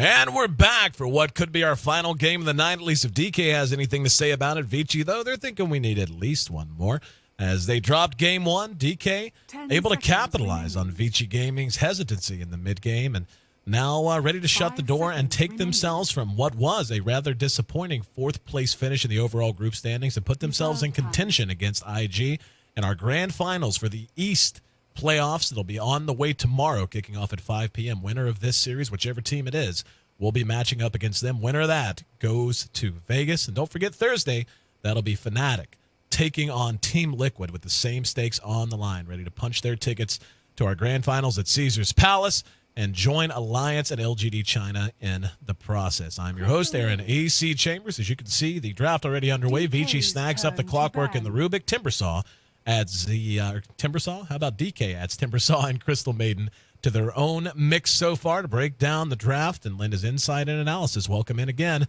And we're back for what could be our final game of the night, at least if DK has anything to say about it. Vici, though, they're thinking we need at least one more. As they dropped game one, DK able to capitalize on Vici Gaming's hesitancy in the mid-game and now ready to shut the door and take themselves from what was a rather disappointing fourth-place finish in the overall group standings and put themselves in contention against IG in our grand finals for the East playoffs. That'll be on the way tomorrow, kicking off at 5 p.m. Winner of this series, whichever team it is, will be matching up against them. Winner of that goes to Vegas. And don't forget Thursday, that'll be Fnatic taking on Team Liquid with the same stakes on the line, ready to punch their tickets to our grand finals at Caesars Palace and join Alliance and LGD China in the process. I'm your host, Aaron AC Chambers. As you can see, the draft already underway. Vici snags up the Clockwork and the Rubik. Timbersaw adds the Timbersaw? How about DK adds Timbersaw and Crystal Maiden to their own mix so far to break down the draft and lend his insight and analysis. Welcome in again,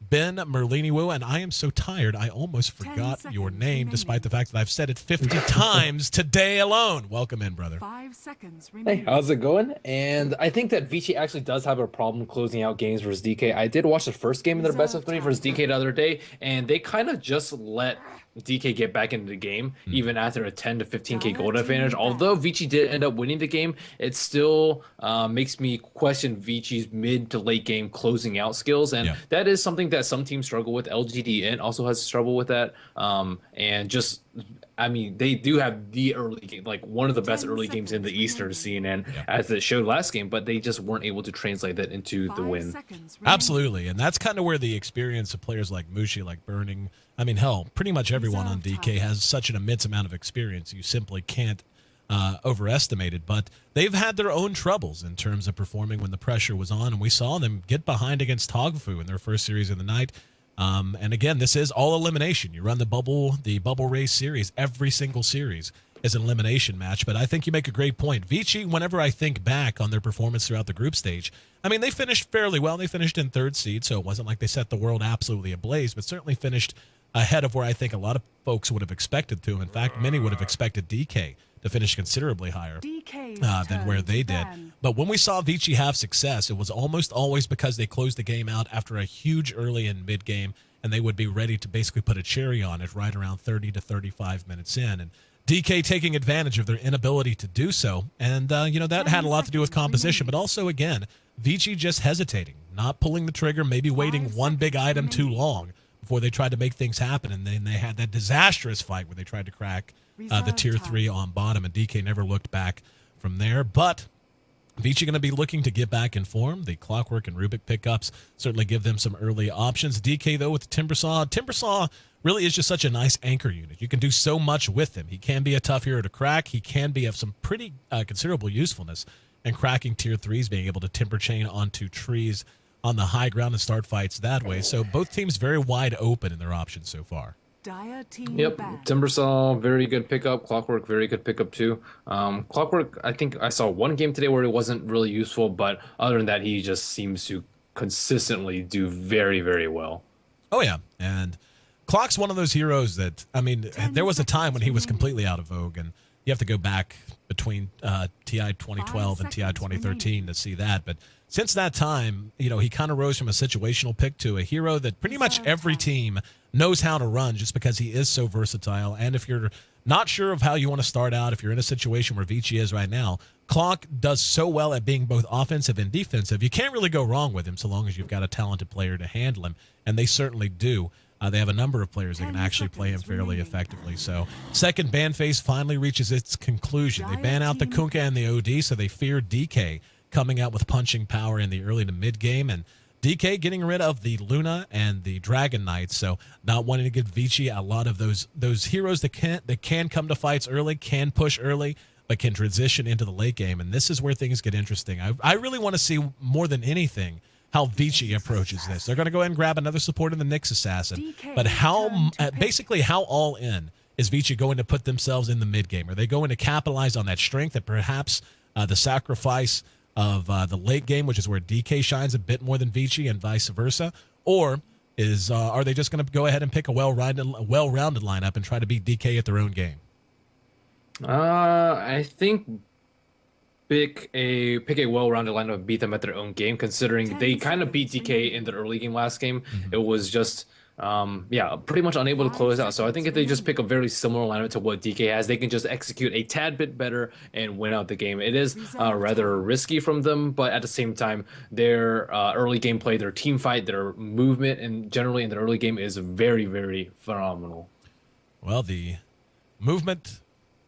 Ben Merlini-Wu, and I am so tired I almost forgot your name, despite the fact that I've said it 50 times today alone. Welcome in, brother. 5 seconds remaining. Hey, how's it going? And I think that Vici actually does have a problem closing out games versus DK. I did watch the first game in their best of 3 versus DK the other day, and they kind of just let DK get back into the game, even after a 10 to 15k gold advantage. Although Vici did end up winning the game, it still makes me question Vici's mid to late game closing out skills, and that is something that some teams struggle with. LGDN also has trouble with that, and just, I mean, they do have the early game, like one of the best early games in the Eastern scene, and as it showed last game, but they just weren't able to translate that into the win. Absolutely, and that's kind of where the experience of players like Mushi, like Burning, I mean, hell, pretty much everyone on DK has such an immense amount of experience. You simply can't overestimate it, but they've had their own troubles in terms of performing when the pressure was on, and we saw them get behind against Togfu in their first series of the night. And again, this is all elimination. You run the bubble race series. Every single series is an elimination match. But I think you make a great point. Vici, whenever I think back on their performance throughout the group stage, I mean, they finished fairly well. They finished in 3rd seed, so it wasn't like they set the world absolutely ablaze, but certainly finished ahead of where I think a lot of folks would have expected to. In fact, many would have expected DK to finish considerably higher than where they did. But when we saw Vici have success, it was almost always because they closed the game out after a huge early and mid game, and they would be ready to basically put a cherry on it right around 30 to 35 minutes in. And DK taking advantage of their inability to do so. And, that had a lot to do with composition, but also, again, Vici just hesitating, not pulling the trigger, maybe waiting one big item too long before they tried to make things happen. And then they had that disastrous fight where they tried to crack the tier 3 on bottom, and DK never looked back from there. But Vici going to be looking to get back in form. The Clockwork and Rubik pickups certainly give them some early options. DK, though, with the Timbersaw. Timbersaw really is just such a nice anchor unit. You can do so much with him. He can be a tough hero to crack. He can be of some pretty considerable usefulness in cracking tier 3s, being able to timber chain onto trees on the high ground and start fights that way. So both teams very wide open in their options so far. Yep, Timbersaw, very good pickup. Clockwork, very good pickup too. Clockwork, I think I saw one game today where it wasn't really useful, but other than that, he just seems to consistently do very, very well. Oh, yeah, and Clock's one of those heroes that, I mean, there was a time when he was completely out of vogue, and you have to go back between TI 2012 and TI 2013 to see that, but since that time, he kind of rose from a situational pick to a hero that pretty much every team knows how to run just because he is so versatile. And if you're not sure of how you want to start out, if you're in a situation where Vici is right now, Clock does so well at being both offensive and defensive, you can't really go wrong with him so long as you've got a talented player to handle him, and they certainly do. They have a number of players that can actually play him fairly effectively. So second ban phase finally reaches its conclusion. They ban out the Kunkka and the OD, so they fear DK coming out with punching power in the early to mid game, and DK getting rid of the Luna and the Dragon Knights, so not wanting to give Vici a lot of those heroes that can come to fights early, can push early, but can transition into the late game. And this is where things get interesting. I really want to see more than anything how Vici approaches this. They're going to go ahead and grab another support in the Nyx Assassin, but basically how all in is Vici going to put themselves in the mid game? Are they going to capitalize on that strength that perhaps the sacrifice of the late game, which is where DK shines a bit more than Vici, and vice versa? Or are they just going to go ahead and pick a well-rounded lineup and try to beat DK at their own game? I think pick a well-rounded lineup and beat them at their own game, considering they kind of beat DK in the early game last game. It was just yeah, pretty much unable to close out. So I think if they just pick a very similar lineup to what DK has, they can just execute a tad bit better and win out the game. It is rather risky from them, but at the same time, their early gameplay, their team fight, their movement, and generally in the early game is very, very phenomenal. Well, the movement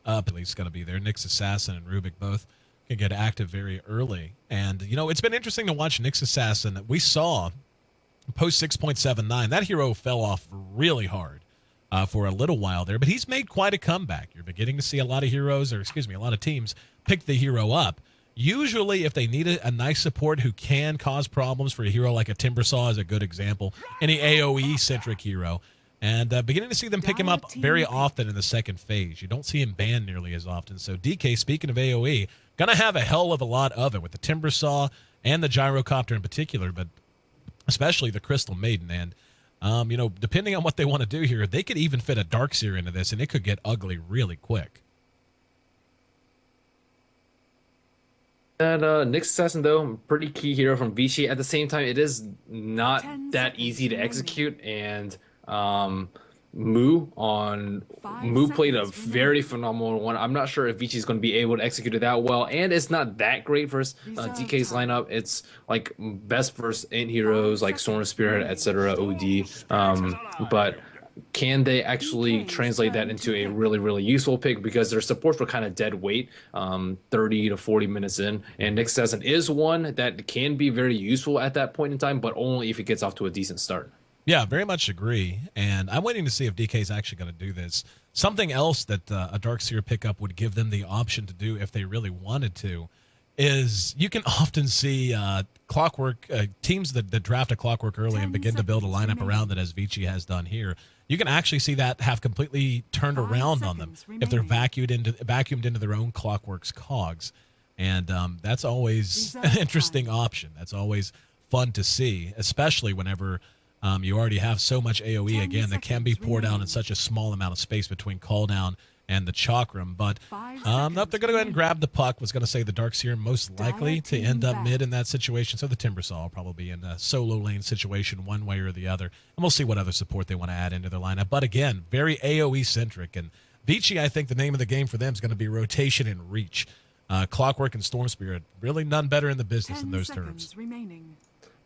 up at least going to be there. Nyx Assassin and Rubik both can get active very early. And, you know, it's been interesting to watch Nyx Assassin. We saw post 6.79, that hero fell off really hard for a little while there, but he's made quite a comeback. You're beginning to see a lot of heroes, or excuse me, a lot of teams pick the hero up. Usually, if they need a nice support who can cause problems, for a hero like a Timbersaw is a good example, any AoE-centric hero, and beginning to see them pick him up very often in the second phase. You don't see him banned nearly as often. So DK, speaking of AoE, going to have a hell of a lot of it with the Timbersaw and the Gyrocopter in particular, but especially the Crystal Maiden. And, you know, depending on what they want to do here, they could even fit a Darkseer into this, and it could get ugly really quick. And Nyx Assassin, though, pretty key hero from Vici. At the same time, it is not that easy to execute, and Moo played a very phenomenal one. I'm not sure if Vici is going to be able to execute it that well, and it's not that great versus DK's lineup. It's like best versus int heroes like Storm Spirit, etc., OD. But can they actually translate that into a really, really useful pick? Because their supports were kind of dead weight, 30 to 40 minutes in. And Nyx Assassin is one that can be very useful at that point in time, but only if it gets off to a decent start. Yeah, very much agree. And I'm waiting to see if DK is actually going to do this. Something else that a Darkseer pickup would give them the option to do if they really wanted to is you can often see Clockwork teams that draft a Clockwork early and begin to build a lineup around it, as Vici has done here. You can actually see that have completely turned around on them if they're vacuumed into their own Clockwork's cogs. And that's always an interesting option. That's always fun to see, especially whenever you already have so much AoE, again, that can be poured out in such a small amount of space between cooldown and the Chakram. But nope, they're going to go ahead and grab the puck. Was going to say the Darkseer most likely to end up mid in that situation. So the Timbersaw will probably be in a solo lane situation one way or the other. And we'll see what other support they want to add into their lineup. But again, very AoE-centric. And Vici, I think the name of the game for them is going to be rotation and reach. Clockwork and Storm Spirit, really none better in the business in those terms.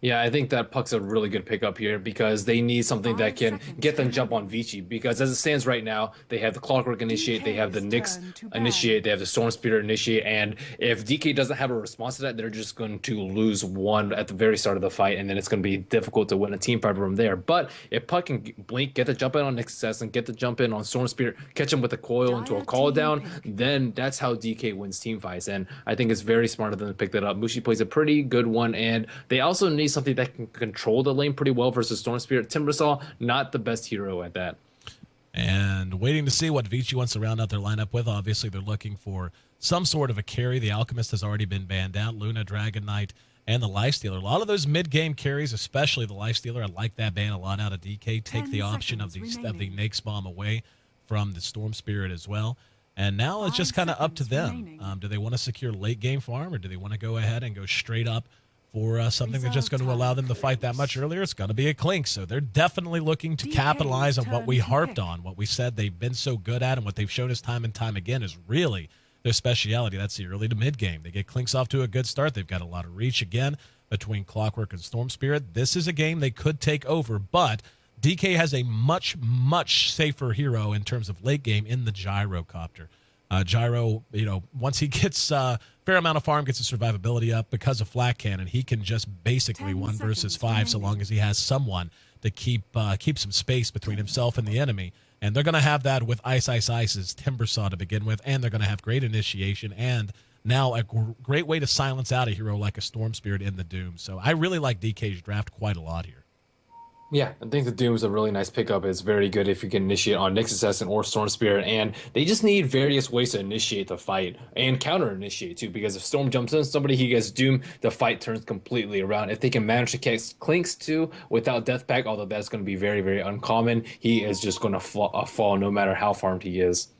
Yeah, I think that Puck's a really good pickup here because they need something that can get them jump on Vici. Because as it stands right now, they have the Clockwork initiate, they have the Nyx initiate, they have the Storm Spirit initiate, and if DK doesn't have a response to that, they're just going to lose one at the very start of the fight, and then it's going to be difficult to win a team fight from there. But if Puck can blink, get the jump in on Nyx Assassin, get the jump in on Storm Spirit, catch him with a coil into a call down, then that's how DK wins team fights. And I think it's very smart of them to pick that up. Mushi plays a pretty good one, and they also need something that can control the lane pretty well versus Storm Spirit. Timbersaw, not the best hero at that. And waiting to see what Vici wants to round out their lineup with. Obviously, they're looking for some sort of a carry. The Alchemist has already been banned out. Luna, Dragon Knight, and the Lifestealer. A lot of those mid-game carries, especially the Lifestealer, I like that ban a lot out of DK. Take the option of the Nyx Bomb away from the Storm Spirit as well. And now it's just kind of up to them. Do they want to secure late-game farm, or do they want to go ahead and go straight up for something that's just going to allow them to fight that much earlier? It's going to be a clink. So they're definitely looking to capitalize on what we harped on, what we said they've been so good at, and what they've shown us time and time again is really their speciality. That's the early to mid game. They get clinks off to a good start. They've got a lot of reach again between Clockwork and Storm Spirit. This is a game they could take over, but DK has a much, much safer hero in terms of late game in the Gyrocopter. Gyro, you know, once he gets fair amount of farm, gets his survivability up because of Flat Cannon, he can just basically 1 versus 5 so long as he has someone to keep some space between himself and the enemy. And they're going to have that with Ice's Timbersaw to begin with, and they're going to have great initiation and now a great way to silence out a hero like a Storm Spirit in the Doom. So I really like DK's draft quite a lot here. Yeah, I think the Doom is a really nice pickup. It's very good if you can initiate on Nyx Assassin or Storm Spirit, and they just need various ways to initiate the fight and counter initiate too, because if Storm jumps in somebody, he gets Doom, the fight turns completely around. If they can manage to catch Clinks too without Death Pack, although that's going to be very, very uncommon, he is just going to fall no matter how farmed he is.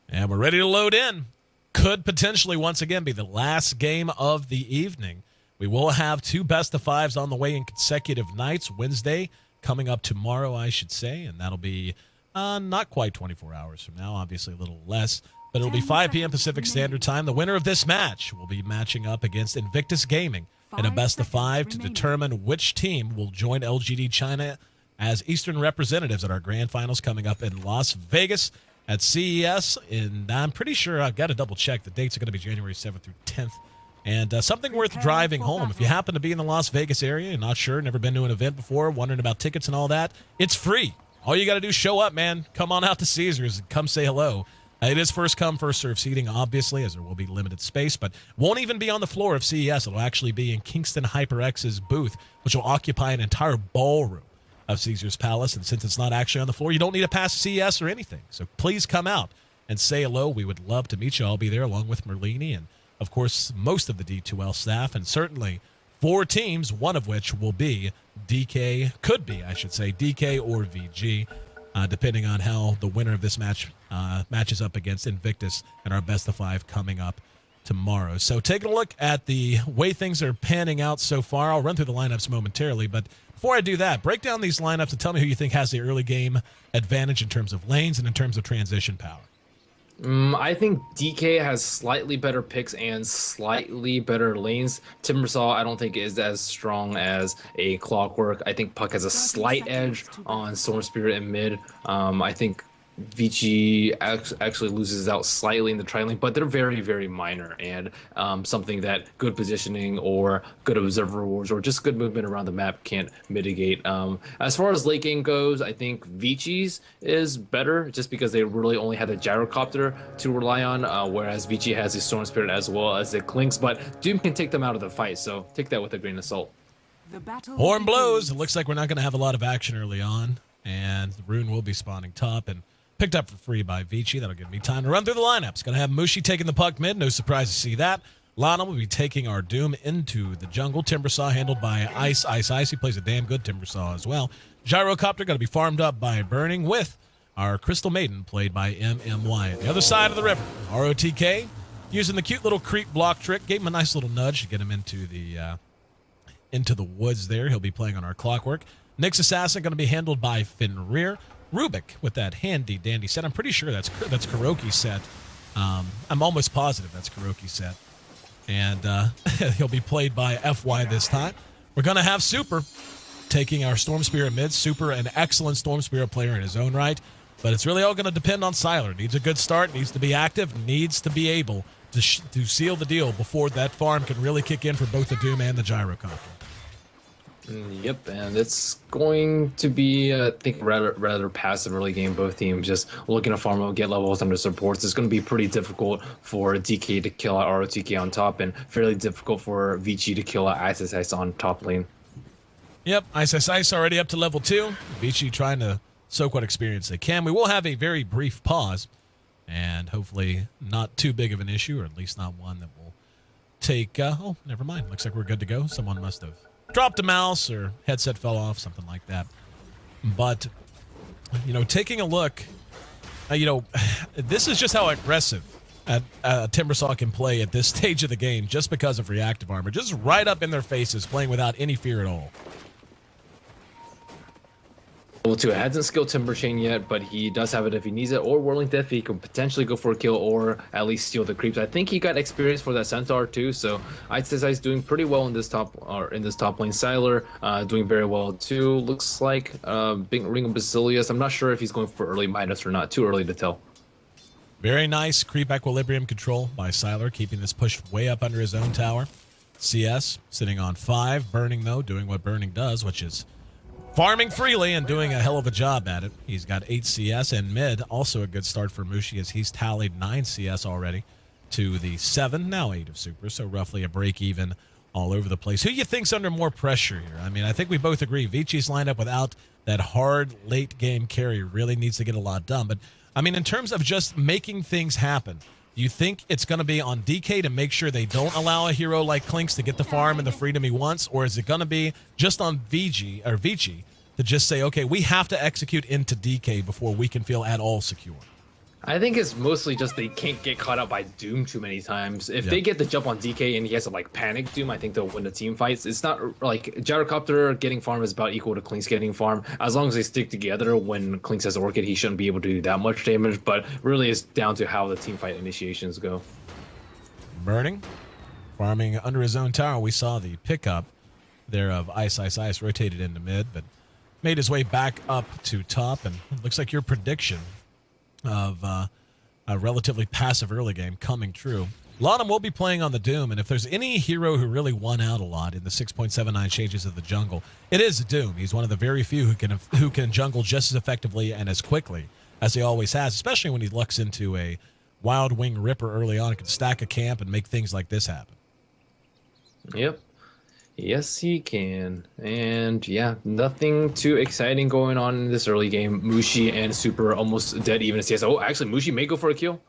And we're ready to load in. could potentially once again be the last game of the evening. We will have 2 best-of-5s on the way in consecutive nights. Wednesday coming up tomorrow, I should say, and that'll be not quite 24 hours from now, obviously a little less, but it'll be 5 p.m. Pacific Standard Time. The winner of this match will be matching up against Invictus Gaming in a best-of-5 to determine which team will join LGD China as Eastern representatives at our grand finals coming up in Las Vegas at CES. And I'm pretty sure, I've got to double-check, the dates are going to be January 7th through 10th. And something worth driving home. If you happen to be in the Las Vegas area and not sure, never been to an event before, wondering about tickets and all that, it's free. All you got to do is show up, man. Come on out to Caesars and come say hello. It is first come, first serve seating, obviously, as there will be limited space, but won't even be on the floor of CES. It'll actually be in Kingston HyperX's booth, which will occupy an entire ballroom of Caesars Palace. And since it's not actually on the floor, you don't need to pass CES or anything. So please come out and say hello. We would love to meet you. I'll be there along with Merlini and, of course, most of the D2L staff, and certainly 4 teams, one of which will be DK, could be, I should say, DK or VG. Depending on how the winner of this match matches up against Invictus and our best-of-5 coming up tomorrow. So taking a look at the way things are panning out so far, I'll run through the lineups momentarily, but before I do that, break down these lineups and tell me who you think has the early game advantage in terms of lanes and in terms of transition power. I think DK has slightly better picks and slightly better lanes. Timbersaw, I don't think is as strong as a Clockwork. I think Puck has a slight edge on Storm Spirit and mid. I think Vici actually loses out slightly in the tri-lane, but they're very, very minor, and something that good positioning or good observer rewards or just good movement around the map can't mitigate. As far as late game goes, I think Vici's is better just because they really only had a gyrocopter to rely on, whereas Vici has a Storm Spirit as well as the Clinks, but Doom can take them out of the fight, so take that with a grain of salt. Horn blows. It looks like we're not going to have a lot of action early on, and the Rune will be spawning top and picked up for free by Vici. That'll give me time to run through the lineups. Going to have Mushi taking the puck mid. No surprise to see that. Lana will be taking our Doom into the jungle. Timbersaw handled by Ice. He plays a damn good Timbersaw as well. Gyrocopter going to be farmed up by Burning with our Crystal Maiden played by MMY. At the other side of the river, ROTK using the cute little creep block trick. Gave him a nice little nudge to get him into the woods there. He'll be playing on our Clockwork. Nyx Assassin going to be handled by Fenrir. Rubik with that handy dandy set. I'm pretty sure that's Kuroki's set. I'm almost positive that's Kuroki's set. And he'll be played by FY this time. We're going to have Super taking our Storm Spirit mid. Super, an excellent Storm Spirit player in his own right. But it's really all going to depend on Siler. Needs a good start, needs to be active, needs to be able to seal the deal before that farm can really kick in for both the Doom and the Gyrocopter. Yep, and it's going to be, I think, rather passive early game. Both teams just looking to farm out, get levels under supports. It's going to be pretty difficult for DK to kill out ROTK on top, and fairly difficult for Vici to kill out Ice on top lane. Yep, Ice already up to level 2. Vici trying to soak what experience they can. We will have a very brief pause, and hopefully not too big of an issue, or at least not one that will take... oh, never mind. Looks like we're good to go. Someone must have dropped a mouse or headset fell off, something like that. But, taking a look, this is just how aggressive Timbersaw can play at this stage of the game just because of reactive armor. Just right up in their faces, playing without any fear at all. Level 2 hasn't skilled Timber Chain yet, but he does have it if he needs it, or Whirling Death. He could potentially go for a kill or at least steal the creeps. I think he got experience for that Centaur too, so I'd say he's doing pretty well in this top lane. Siler doing very well too. Looks like Big Ring of Basilius. I'm not sure if he's going for early Midas or not. Too early to tell. Very nice creep equilibrium control by Siler, keeping this pushed way up under his own tower. CS sitting on 5. Burning, though, doing what Burning does, which is farming freely and doing a hell of a job at it. He's got 8 CS, and mid, also a good start for Mushi as he's tallied 9 CS already to the 7, now 8 of Super, so roughly a break even all over the place. Who you think's under more pressure here? I mean, I think we both agree Vici's lineup without that hard late game carry really needs to get a lot done. But, I mean, in terms of just making things happen, do you think it's going to be on DK to make sure they don't allow a hero like Clinks to get the farm and the freedom he wants? Or is it going to be just on Vici to just say, okay, we have to execute into DK before we can feel at all secure? I think it's mostly just they can't get caught out by Doom too many times. If they get the jump on DK and he has to like panic Doom, I think they'll win the team fights. It's not like Gyrocopter getting farm is about equal to Klink's getting farm. As long as they stick together, when Klinks has Orchid, he shouldn't be able to do that much damage. But really, it's down to how the team fight initiations go. Burning, farming under his own tower. We saw the pickup there of Ice rotated into mid, but made his way back up to top. And it looks like your prediction of a relatively passive early game coming true. A lot of them will be playing on the Doom, and if there's any hero who really won out a lot in the 6.79 changes of the jungle, it is Doom. He's one of the very few who can jungle just as effectively and as quickly as he always has, especially when he lucks into a Wild Wing Ripper early on. He can stack a camp and make things like this happen. Yep. Yes, he can. And yeah, nothing too exciting going on in this early game. Mushi and Super almost dead even as CS. Oh, actually, Mushi may go for a kill.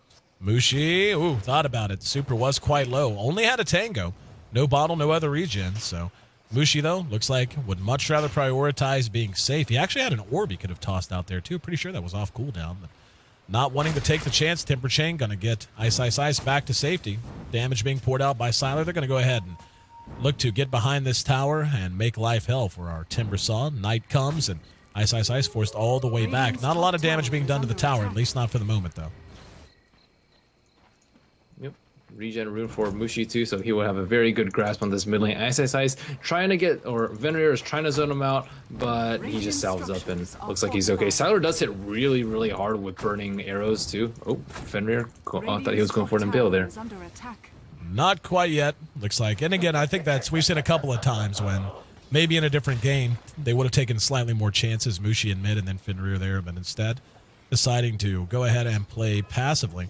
Mushi, ooh, thought about it. Super was quite low. Only had a tango. No bottle, no other regen. So Mushi, though, looks like would much rather prioritize being safe. He actually had an orb he could have tossed out there, too. Pretty sure that was off cooldown. But not wanting to take the chance, Timber Chain going to get Ice back to safety. Damage being poured out by Sylar. They're going to go ahead and look to get behind this tower and make life hell for our Timber Saw. Night comes, and Ice forced all the way back. Not a lot of damage being done to the tower, at least not for the moment, though. Yep. Regen rune for Mushi, too, so he will have a very good grasp on this mid lane. Ice trying to get, or Venrir is trying to zone him out, but he just salves up and looks like he's okay. Sylar does hit really, really hard with burning arrows, too. Oh, Venrir, I thought he was going for an Impale there. Not quite yet, looks like. And again, I think we've seen a couple of times when maybe in a different game, they would have taken slightly more chances, Mushi in mid and then Fenrir there, but instead deciding to go ahead and play passively.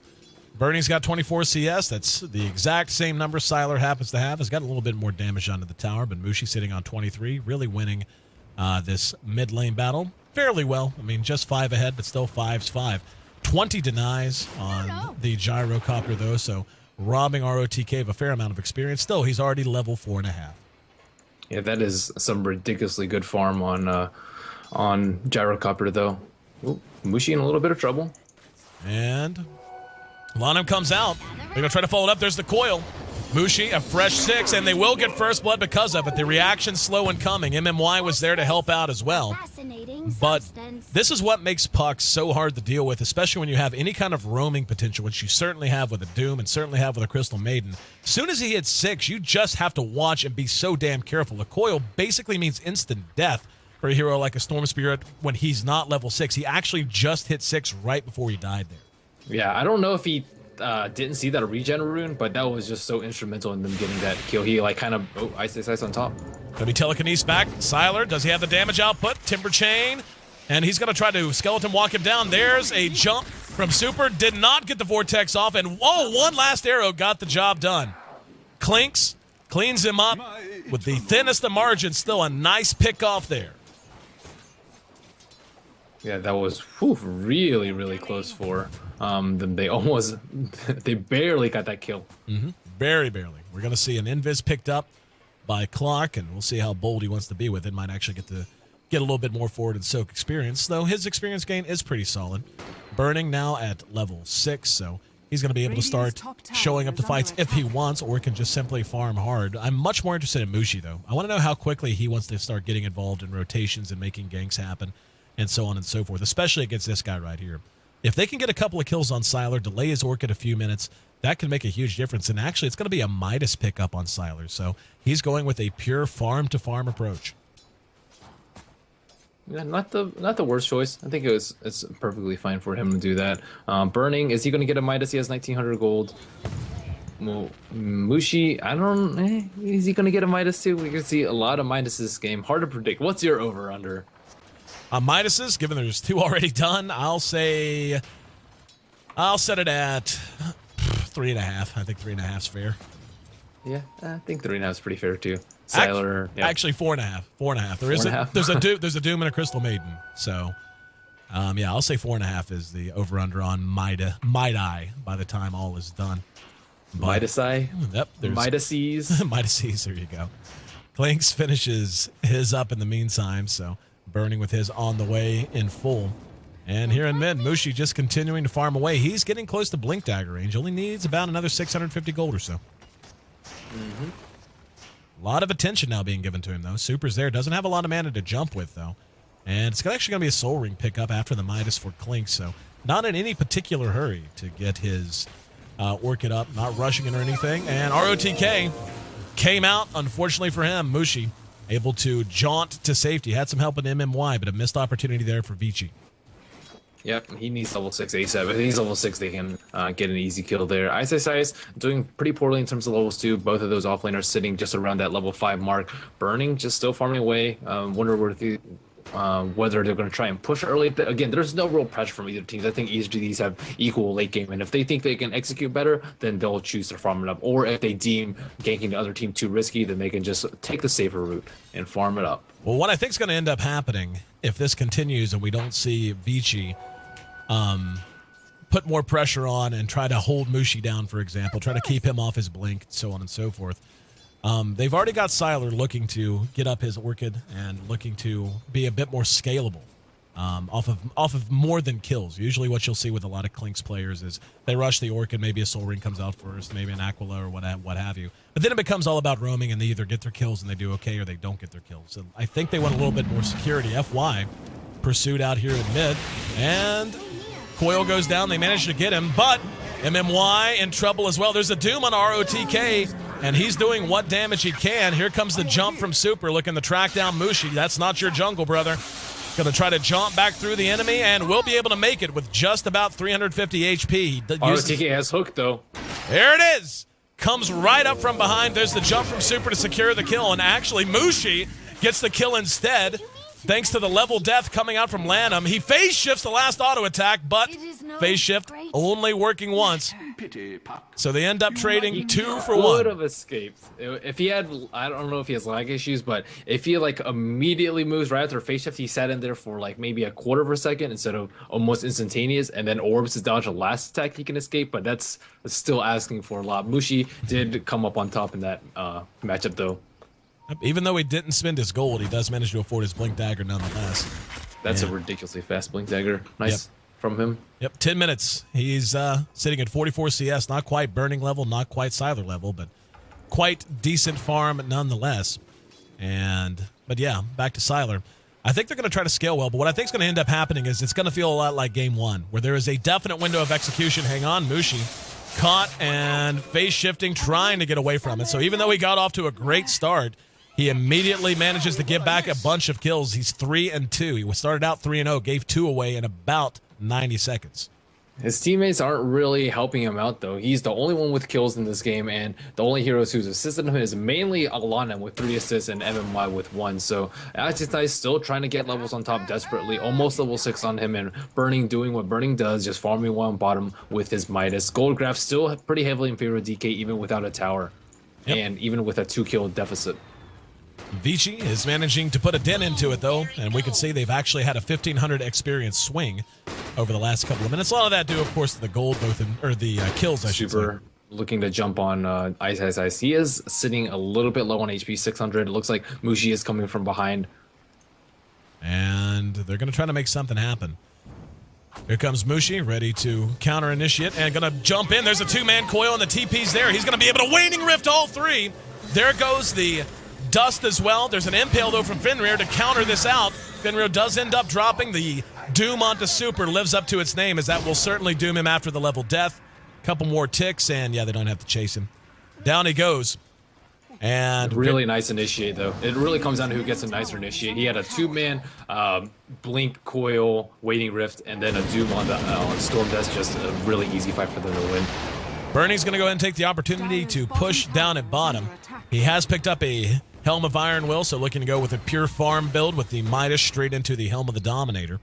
Burning's got 24 CS. That's the exact same number Sylar happens to have. Has got a little bit more damage onto the tower, but Mushi sitting on 23, really winning this mid lane battle fairly well. I mean, just 5 ahead, but still 5's 5. 20 denies on the Gyrocopter, though, so robbing ROTK of a fair amount of experience. Still, he's already level 4.5. Yeah, that is some ridiculously good farm on Gyrocopter, though. Ooh, Mushi in a little bit of trouble. And Lanham comes out. They're going to try to follow it up. There's the coil. Mushi, a fresh 6, and they will get first blood because of it. The reaction's slow in coming. MMY was there to help out as well. But this is what makes Puck so hard to deal with, especially when you have any kind of roaming potential, which you certainly have with a Doom and certainly have with a Crystal Maiden. As soon as he hits 6, you just have to watch and be so damn careful. A coil basically means instant death for a hero like a Storm Spirit when he's not level 6. He actually just hit 6 right before he died there. Yeah, I don't know if he didn't see that regen rune, but that was just so instrumental in them getting that kill. He like kind of Ice on top. Gonna be telekinesis back. Sylar, does he have the damage output? Timber Chain, and he's gonna try to skeleton walk him down. There's a jump from Super. Did not get the vortex off, and whoa, one last arrow got the job done. Klinks cleans him up with the thinnest of margins. Still a nice pick off there. Yeah, that was really, really close for them. They barely got that kill. Very barely. We're going to see an invis picked up by Clark, and we'll see how bold he wants to be with it. Might actually get a little bit more forward and soak experience, though his experience gain is pretty solid. Burning now at level 6, so he's going to be able to start showing up to fights if he wants, or can just simply farm hard. I'm much more interested in Mushi, though. I want to know how quickly he wants to start getting involved in rotations and making ganks happen, and so on and so forth, especially against this guy right here. If they can get a couple of kills on Sylar, delay his Orchid a few minutes, that can make a huge difference. And actually, it's going to be a Midas pickup on Sylar, so he's going with a pure farm-to-farm approach. Yeah, not the worst choice. I think it's perfectly fine for him to do that. Burning, is he going to get a Midas? He has 1,900 gold. Well, Mushi, is he going to get a Midas too? We can see a lot of Midas this game. Hard to predict. What's your over-under? Midases, given there's 2 already done, I'll set it at 3.5. I think 3.5 is fair. Yeah, I think 3.5 is pretty fair too. Sylar, actually 4.5. 4.5. There's a Doom and a Crystal Maiden. So, yeah, I'll say 4.5 is the over/under on Might I by the time all is done. Midasai. Yep. Midases. Midases. There you go. Klinks finishes his up in the meantime. So. Burning with his on the way in full. And here in mid, Mushi just continuing to farm away. He's getting close to Blink Dagger range. Only needs about another 650 gold or so. A lot of attention now being given to him, though. Super's there. Doesn't have a lot of mana to jump with, though. And it's actually going to be a Soul Ring pickup after the Midas for Clink, so not in any particular hurry to get his Orchid up. Not rushing it or anything. And ROTK came out, unfortunately for him. Mushi able to jaunt to safety. Had some help in MMY, but a missed opportunity there for Vici. Yep, he needs level 6 ASAP. If he's level 6, they can get an easy kill there. Ice doing pretty poorly in terms of levels 2. Both of those offlaners sitting just around that level 5 mark. Burning just still farming away. Wonder whether they're going to try and push early. Again, there's no real pressure from either teams. I think each of these have equal late game, and if they think they can execute better, then they'll choose to farm it up. Or if they deem ganking the other team too risky, then they can just take the safer route and farm it up. Well, what I think is going to end up happening if this continues and we don't see Vici put more pressure on and try to hold Mushi down, for example, try to keep him off his blink, so on and so forth. They've already got Sylar looking to get up his Orchid and looking to be a bit more scalable off of more than kills. Usually what you'll see with a lot of Clink's players is they rush the Orchid, maybe a Soul Ring comes out first, maybe an Aquila or what have you. But then it becomes all about roaming, and they either get their kills and they do okay, or they don't get their kills. So I think they want a little bit more security. FY pursued out here in mid, and Coil goes down. They manage to get him, but MMY in trouble as well. There's a Doom on ROTK, and he's doing what damage he can. Here comes the jump from Super, looking to track down Mushi. That's not your jungle, brother. Going to try to jump back through the enemy, and will be able to make it with just about 350 HP. ROTK has hooked, though. There it is. Comes right up from behind. There's the jump from Super to secure the kill, and actually Mushi gets the kill instead. Thanks to the level death coming out from Lanham. He phase shifts the last auto attack, but phase shift only working once. So they end up trading 2 for 1. Would have escaped. If he had, I don't know if he has lag issues, but if he like immediately moves right after phase shift, he sat in there for like maybe a quarter of a second instead of almost instantaneous, and then orbs to dodge a last attack, he can escape, but that's still asking for a lot. Mushi did come up on top in that matchup though. Even though he didn't spend his gold, he does manage to afford his Blink Dagger nonetheless. That's a ridiculously fast Blink Dagger. Nice from him. Yep, 10 minutes. He's sitting at 44 CS. Not quite burning level, not quite Sylar level, but quite decent farm nonetheless. But yeah, back to Sylar. I think they're going to try to scale well, but what I think is going to end up happening is it's going to feel a lot like game 1, where there is a definite window of execution. Hang on, Mushi. Caught and phase shifting, trying to get away from it. So even though he got off to a great start, he immediately manages to get back a bunch of kills. He's 3-2. He started out 3-0, gave 2 away in about 90 seconds. His teammates aren't really helping him out, though. He's the only one with kills in this game, and the only heroes who's assisted him is mainly Alana with 3 assists and MMY with 1. So Nice still trying to get levels on top desperately, almost level 6 on him, and Burning doing what Burning does, just farming 1 bottom with his Midas. Gold graph still pretty heavily in favor of DK, even without a tower, and even with a 2-kill deficit. Vici is managing to put a dent into it, though, and we can see they've actually had a 1,500 experience swing over the last couple of minutes. A lot of that due, of course, to the gold, the kills, I should say. Super looking to jump on Ice. He is sitting a little bit low on HP, 600. It looks like Mushi is coming from behind. And they're going to try to make something happen. Here comes Mushi, ready to counter-initiate, and going to jump in. There's a 2-man coil, and the TP's there. He's going to be able to Waning Rift all 3. There goes the Dust as well. There's an Impale, though, from Fenrir to counter this out. Fenrir does end up dropping the Doom onto Super, lives up to its name, as that will certainly doom him after the level death. Couple more ticks, and yeah, they don't have to chase him. Down he goes. And really nice initiate, though. It really comes down to who gets a nicer initiate. He had a 2-man Blink, Coil, Waiting Rift, and then a Doom on the Storm. That's just a really easy fight for them to win. Burning's going to go ahead and take the opportunity to push down at bottom. He has picked up a Helm of Iron Will, so looking to go with a pure farm build with the Midas straight into the Helm of the Dominator.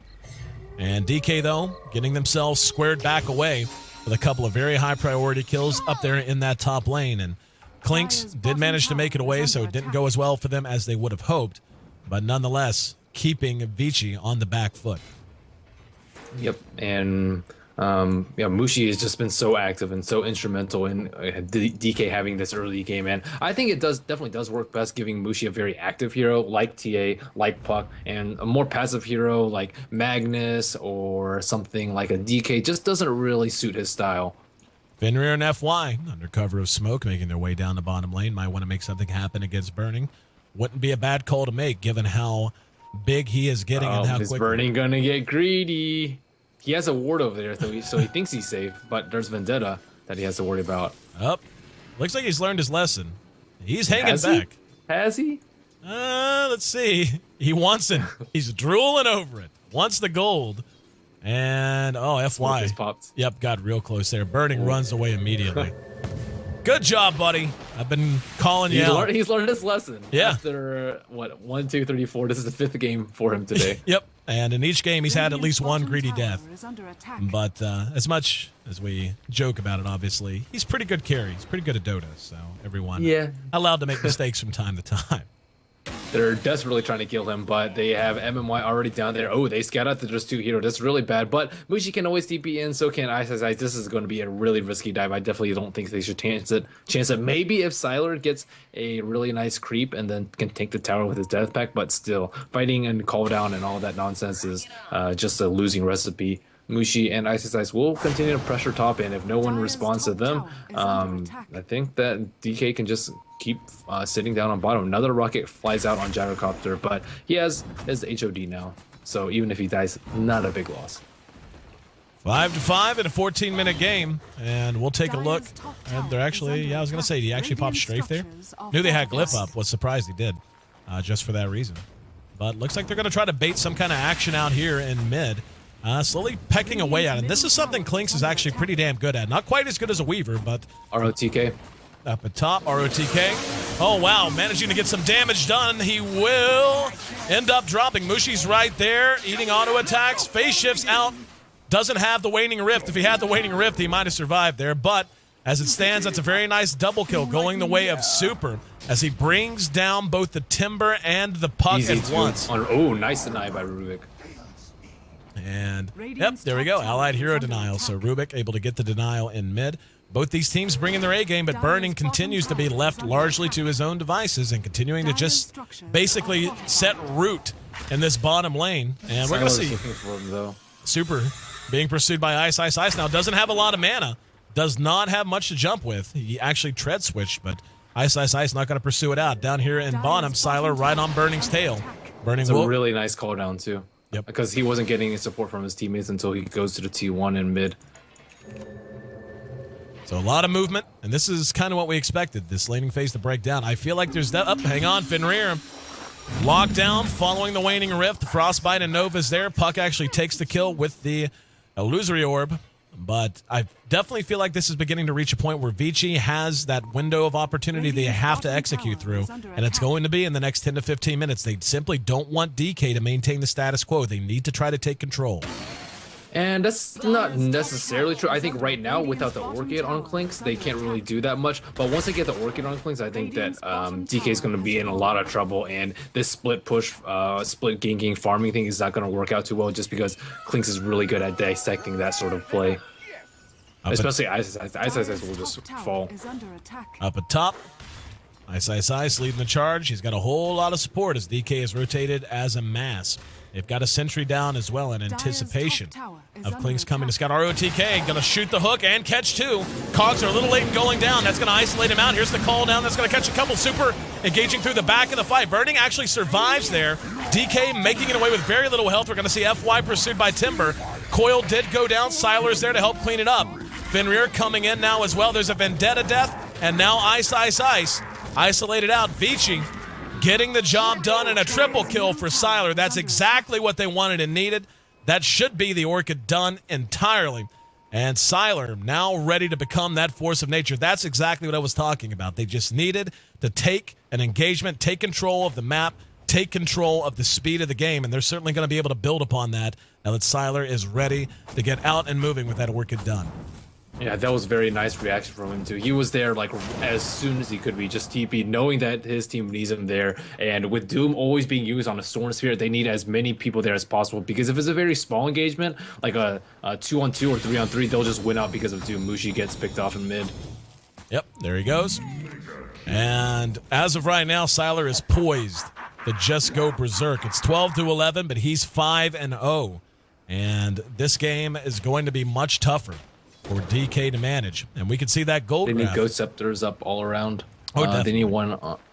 And DK, though, getting themselves squared back away with a couple of very high priority kills up there in that top lane. And Clinks did manage to make it away, so it didn't go as well for them as they would have hoped. But nonetheless, keeping Vici on the back foot. Yep, and Yeah, Mushi has just been so active and so instrumental in DK having this early game, and I think it definitely does work best giving Mushi a very active hero like TA, like Puck, and a more passive hero like Magnus or something like a DK just doesn't really suit his style. Fenrir and FY, under cover of smoke, making their way down the bottom lane. Might want to make something happen against Burning. Wouldn't be a bad call to make, given how big he is getting and how Is quick. Burning gonna get greedy? He has a ward over there, so he thinks he's safe, but there's Vendetta that he has to worry about. Up. Looks like he's learned his lesson. He's hanging Has he? back. Has he? Let's see. He wants it. He's drooling over it. Wants the gold. And, FY. Smoke just popped. Yep, got real close there. Burning runs away immediately. Good job, buddy. I've been calling you out. He's learned his lesson. Yeah. After, 1, 2, 3, 4. This is the 5th game for him today. Yep. And in each game, he's had at least one greedy death. But as much as we joke about it, obviously, he's pretty good carry. He's pretty good at Dota. So everyone allowed to make mistakes from time to time. They're desperately trying to kill him, but they have MMY already down there. Oh, they scout out the just 2 hero. That's really bad. But Mushi can always TP in, so can Ice. This is going to be a really risky dive. I definitely don't think they should chance it. Maybe if Sylar gets a really nice creep and then can take the tower with his death pack, but still, fighting and call down and all that nonsense is just a losing recipe. Mushi and Ice will continue to pressure top, and if no one responds to them, I think that DK can just keep sitting down on bottom. Another rocket flies out on Gyrocopter, but he has his HOD now, so even if he dies, not a big loss. 5-5 in a 14-minute game, and we'll take a look. And they're actually, I was going to say, did he actually pop strafe there? Knew they had Glyph up. Was surprised he did, just for that reason. But looks like they're going to try to bait some kind of action out here in mid. Slowly pecking away at it. This is something Klinks is actually pretty damn good at. Not quite as good as a Weaver, but... ROTK. Up at top, ROTK. Oh, wow, managing to get some damage done. He will end up dropping. Mushi's right there, eating auto attacks. Phase shifts out. Doesn't have the Waning Rift. If he had the Waning Rift, he might have survived there. But as it stands, that's a very nice double kill going the way of Super as he brings down both the Timber and the Puck at once. Oh, nice deny by Rubik. And, yep, there we go. Allied hero denial. So Rubik able to get the denial in mid. Both these teams bring in their A game, but Burning continues to be left largely to his own devices and continuing to just basically set root in this bottom lane. And we're going to see Super being pursued by Ice now. Doesn't have a lot of mana. Does not have much to jump with. He actually tread switched, but Ice not going to pursue it out. Down here in bottom, Sylar right on Burning's tail. Burning will... a really nice call down, too. Yep. Because he wasn't getting any support from his teammates until he goes to the T1 in mid. So a lot of movement, and this is kind of what we expected, this laning phase to break down. I feel like there's that... hang on, Fenrir. Lockdown following the Waning Rift. Frostbite and Nova's there. Puck actually takes the kill with the Illusory Orb. But I definitely feel like this is beginning to reach a point where Vici has that window of opportunity they have to execute through, and it's going to be in the next 10 to 15 minutes. They simply don't want DK to maintain the status quo. They need to try to take control. And that's not necessarily true. I think right now, without the Orchid on Klinks, they can't really do that much. But once they get the Orchid on Klinks, I think that DK is going to be in a lot of trouble. And this split push, split ganking, farming thing is not going to work out too well just because Klinks is really good at dissecting that sort of play. Especially Ice will just fall. Up at top, Ice leading the charge. He's got a whole lot of support as DK is rotated as a mass. They've got a sentry down as well in anticipation of Klinks coming to scout. ROTK going to shoot the hook and catch 2. Cogs are a little late in going down. That's going to isolate him out. Here's the call down. That's going to catch a couple. Super engaging through the back of the fight. Burning actually survives there. DK making it away with very little health. We're going to see FY pursued by Timber. Coil did go down. Sylar's there to help clean it up. Fenrir coming in now as well. There's a Vendetta death. And now Ice. Isolated out. Vici getting the job done and a triple kill for Sylar. That's exactly what they wanted and needed. That should be the Orchid done entirely. And Sylar now ready to become that force of nature. That's exactly what I was talking about. They just needed to take an engagement, take control of the map, take control of the speed of the game, and they're certainly going to be able to build upon that now that Sylar is ready to get out and moving with that Orchid done. Yeah, that was a very nice reaction from him too. He was there like as soon as he could be, just TP, knowing that his team needs him there. And with Doom always being used on a Storm Sphere, they need as many people there as possible, because if it's a very small engagement, like a 2-on-2 or 3-on-3, they'll just win out because of Doom. Mushi gets picked off in mid. Yep, there he goes. And as of right now, Siler is poised to just go berserk. It's 12-11, but he's 5-0. And this game is going to be much tougher for DK to manage. And we can see that gold They graph. need Ghost Scepters up all around. Oh, definitely.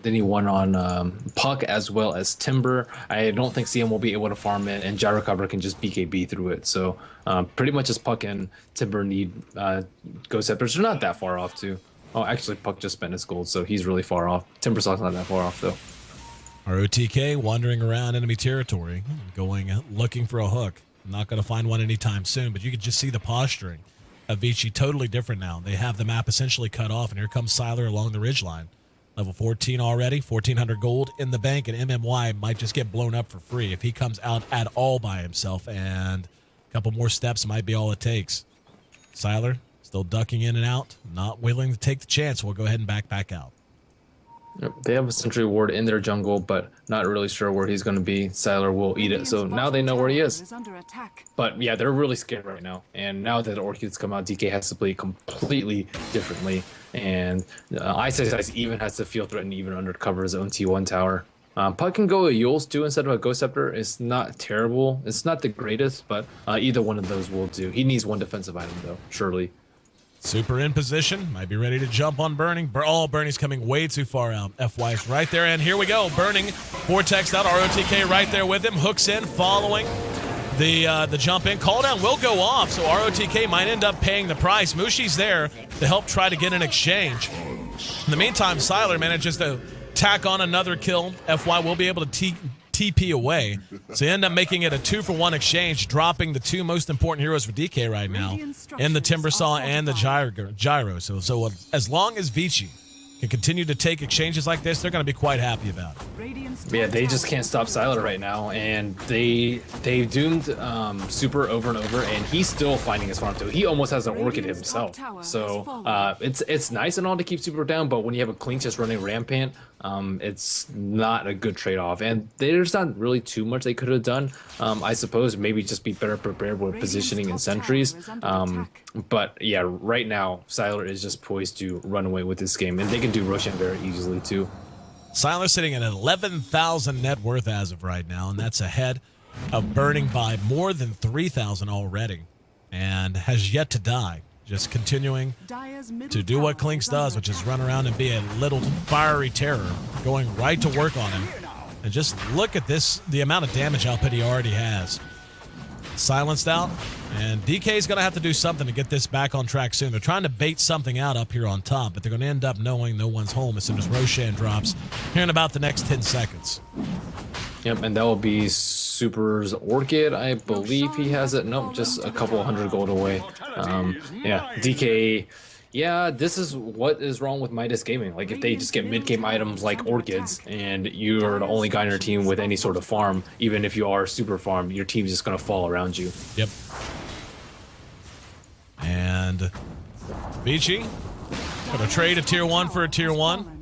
They need one on Puck as well as Timber. I don't think CM will be able to farm it, and Gyrocopter can just BKB through it. So pretty much just Puck and Timber need Ghost Scepters. They're not that far off too. Oh, actually, Puck just spent his gold, so he's really far off. Timbersault's not that far off, though. ROTK wandering around enemy territory, looking for a hook. Not going to find one anytime soon, but you can just see the posturing of Vici totally different now. They have the map essentially cut off, and here comes Siler along the ridgeline. Level 14 already, 1,400 gold in the bank, and MMY might just get blown up for free if he comes out at all by himself, and a couple more steps might be all it takes. Siler still ducking in and out, not willing to take the chance. We'll go ahead and back out. Yep, they have a Sentry Ward in their jungle, but not really sure where he's going to be. Siler will eat it, so now they know where he is. But yeah, they're really scared right now. And now that the Orchids come out, DK has to play completely differently. And Ice even has to feel threatened even under cover his own T1 tower. Puck can go a Yules too instead of a Ghost Scepter. It's not terrible. It's not the greatest, but either one of those will do. He needs one defensive item though, surely. Super in position, might be ready to jump on Burning. Burning's coming way too far out. FY is right there, and here we go. Burning, Vortex out, ROTK right there with him. Hooks in, following the jump in. Call down will go off, so ROTK might end up paying the price. Mushi's there to help try to get an exchange. In the meantime, Siler manages to tack on another kill. FY will be able to TP away. So you end up making it a 2-for-1 exchange, dropping the two most important heroes for DK right now in the Timbersaw and the Gyro. So as long as Vici can continue to take exchanges like this, they're going to be quite happy about it. Yeah, they just can't stop Siler right now, and they doomed Super over and over, and he's still finding his farm too. He almost has an Orchid himself. So it's nice and all to keep Super down, but when you have a Clink just running rampant, it's not a good trade-off. And there's not really too much they could have done. I suppose maybe just be better prepared with positioning and sentries. But yeah, right now Siler is just poised to run away with this game, and they can do Roshan very easily too. Siler sitting at 11,000 net worth as of right now, and that's ahead of Burning by more than 3,000 already, and has yet to die. Just continuing to do what Clinks does, which is run around and be a little fiery terror, going right to work on him. And just look at this, the amount of damage output he already has. Silenced out, and DK is going to have to do something to get this back on track soon. They're trying to bait something out up here on top, but they're going to end up knowing no one's home as soon as Roshan drops here in about the next 10 seconds. Yep, and that will be Super's Orchid. I believe he has it. Nope, just a couple hundred gold away. Yeah, DK. Yeah, this is what is wrong with Midas Gaming. Like, if they just get mid-game items like Orchids, and you're the only guy in your team with any sort of farm, even if you are super farm, your team's just going to fall around you. Yep. And Vici, going to trade a tier 1 for a tier 1.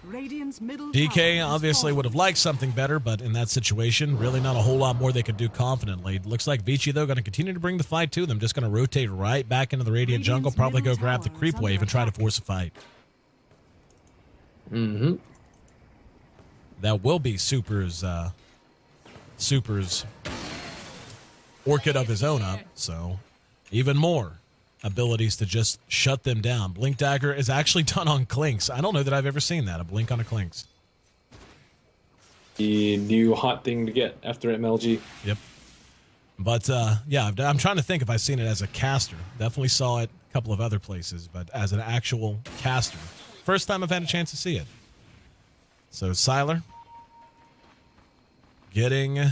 DK obviously would have liked something better, but in that situation, really not a whole lot more they could do confidently. Looks like Vici, though, going to continue to bring the fight to them. Just going to rotate right back into the Radiant jungle, probably go grab the creep wave and try to force a fight. Mm-hmm. That will be Super's Orchid of his own up, so even more abilities to just shut them down. Blink Dagger is actually done on Clinks. I don't know that I've ever seen that, a blink on a Clinks. The new hot thing to get after MLG. Yep. But, yeah, I'm trying to think if I've seen it as a caster. Definitely saw it a couple of other places, but as an actual caster. First time I've had a chance to see it. So, Siler getting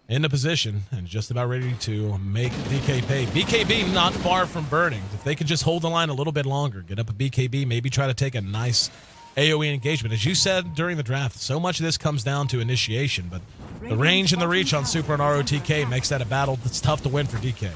into position and just about ready to make DK pay. BKB not far from Burning. If they could just hold the line a little bit longer, get up a BKB, maybe try to take a nice AoE engagement. As you said during the draft, so much of this comes down to initiation, but the range and the reach on Super and ROTK makes that a battle that's tough to win for DK.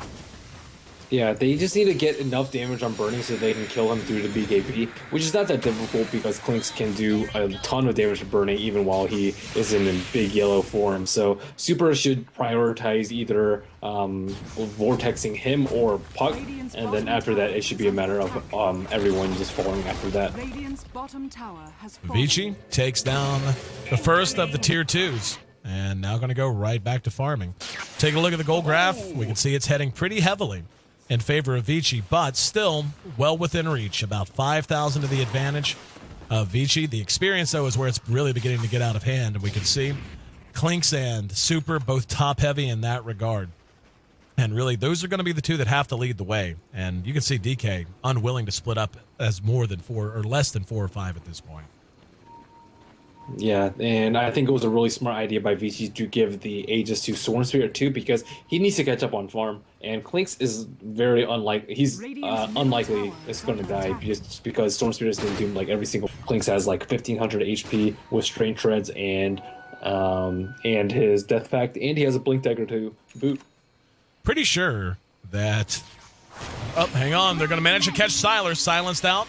Yeah, they just need to get enough damage on Burning so they can kill him through the BKB, which is not that difficult because Clinks can do a ton of damage to Burning even while he is in big yellow form. So Super should prioritize either vortexing him or Puck, and then after that it should be a matter of everyone just falling after that. Vici takes down the first of the tier 2s. And now going to go right back to farming. Take a look at the goal graph. We can see it's heading pretty heavily in favor of Vici, but still well within reach. About 5,000 to the advantage of Vici. The experience, though, is where it's really beginning to get out of hand. And we can see Clinks and Super both top-heavy in that regard. And really, those are going to be the two that have to lead the way. And you can see DK unwilling to split up as more than 4 or less than 4 or 5 at this point. Yeah, and I think it was a really smart idea by Vici to give the Aegis to Storm Spirit too, because he needs to catch up on farm. And Clinks is very unlikely. He's unlikely is going to die just because Storm Spirit is going to do like every single. Clinks has like 1,500 HP with Strain Treads and his Death Pact, and he has a Blink Dagger to boot. Pretty sure that. Oh, hang on. They're going to manage to catch Sylar, silenced out.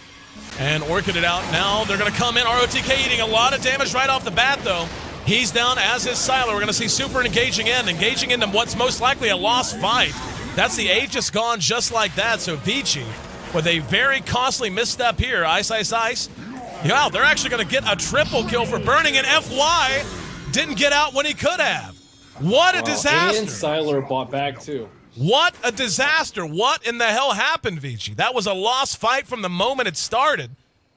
And Orchid it out. Now they're going to come in. ROTK eating a lot of damage right off the bat, though. He's down, as is Sylar. We're going to see Super engaging into what's most likely a lost fight. That's the Aegis gone just like that. So Vici, with a very costly misstep here. Ice, ice, ice. Wow, they're actually going to get a triple kill for Burning, and FY didn't get out when he could have. What a disaster. And Sylar bought back, too. What a disaster. What in the hell happened, Vici? That was a lost fight from the moment it started.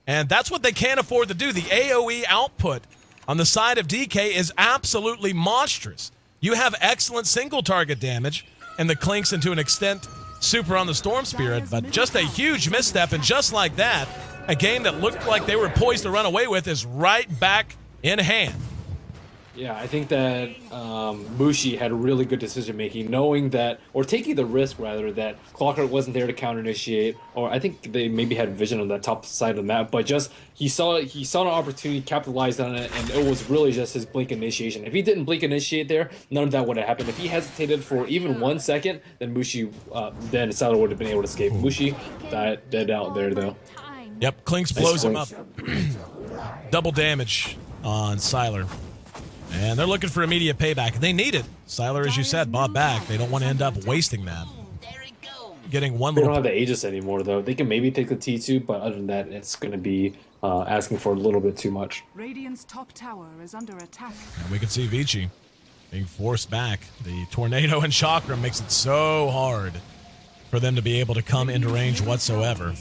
And that's what they can't afford to do. The AoE output on the side of DK is absolutely monstrous. You have excellent single target damage, and the Clinks, and to an extent, Super on the Storm Spirit, but just a huge misstep, and just like that, a game that looked like they were poised to run away with is right back in hand. Yeah, I think that Mushi had really good decision making, knowing that, or taking the risk rather, that Clockwork wasn't there to counter initiate, or I think they maybe had vision on that top side of the map, but just he saw an opportunity, capitalized on it, and it was really just his blink initiation. If he didn't blink initiate there, none of that would have happened. If he hesitated for even 1 second, then Mushi, then Sato would have been able to escape. Mushi died dead out there though. Yep, Clinks blows him up. Double damage on Sylar. And they're looking for immediate payback. They need it. Sylar, as you said, bought back. They don't want to end up wasting that. Getting one They little... don't have the Aegis anymore, though. They can maybe take the T2, but other than that, it's going to be asking for a little bit too much. Radiant's top tower is under attack. And we can see Vici being forced back. The Tornado and Chakra makes it so hard for them to be able to come into range whatsoever.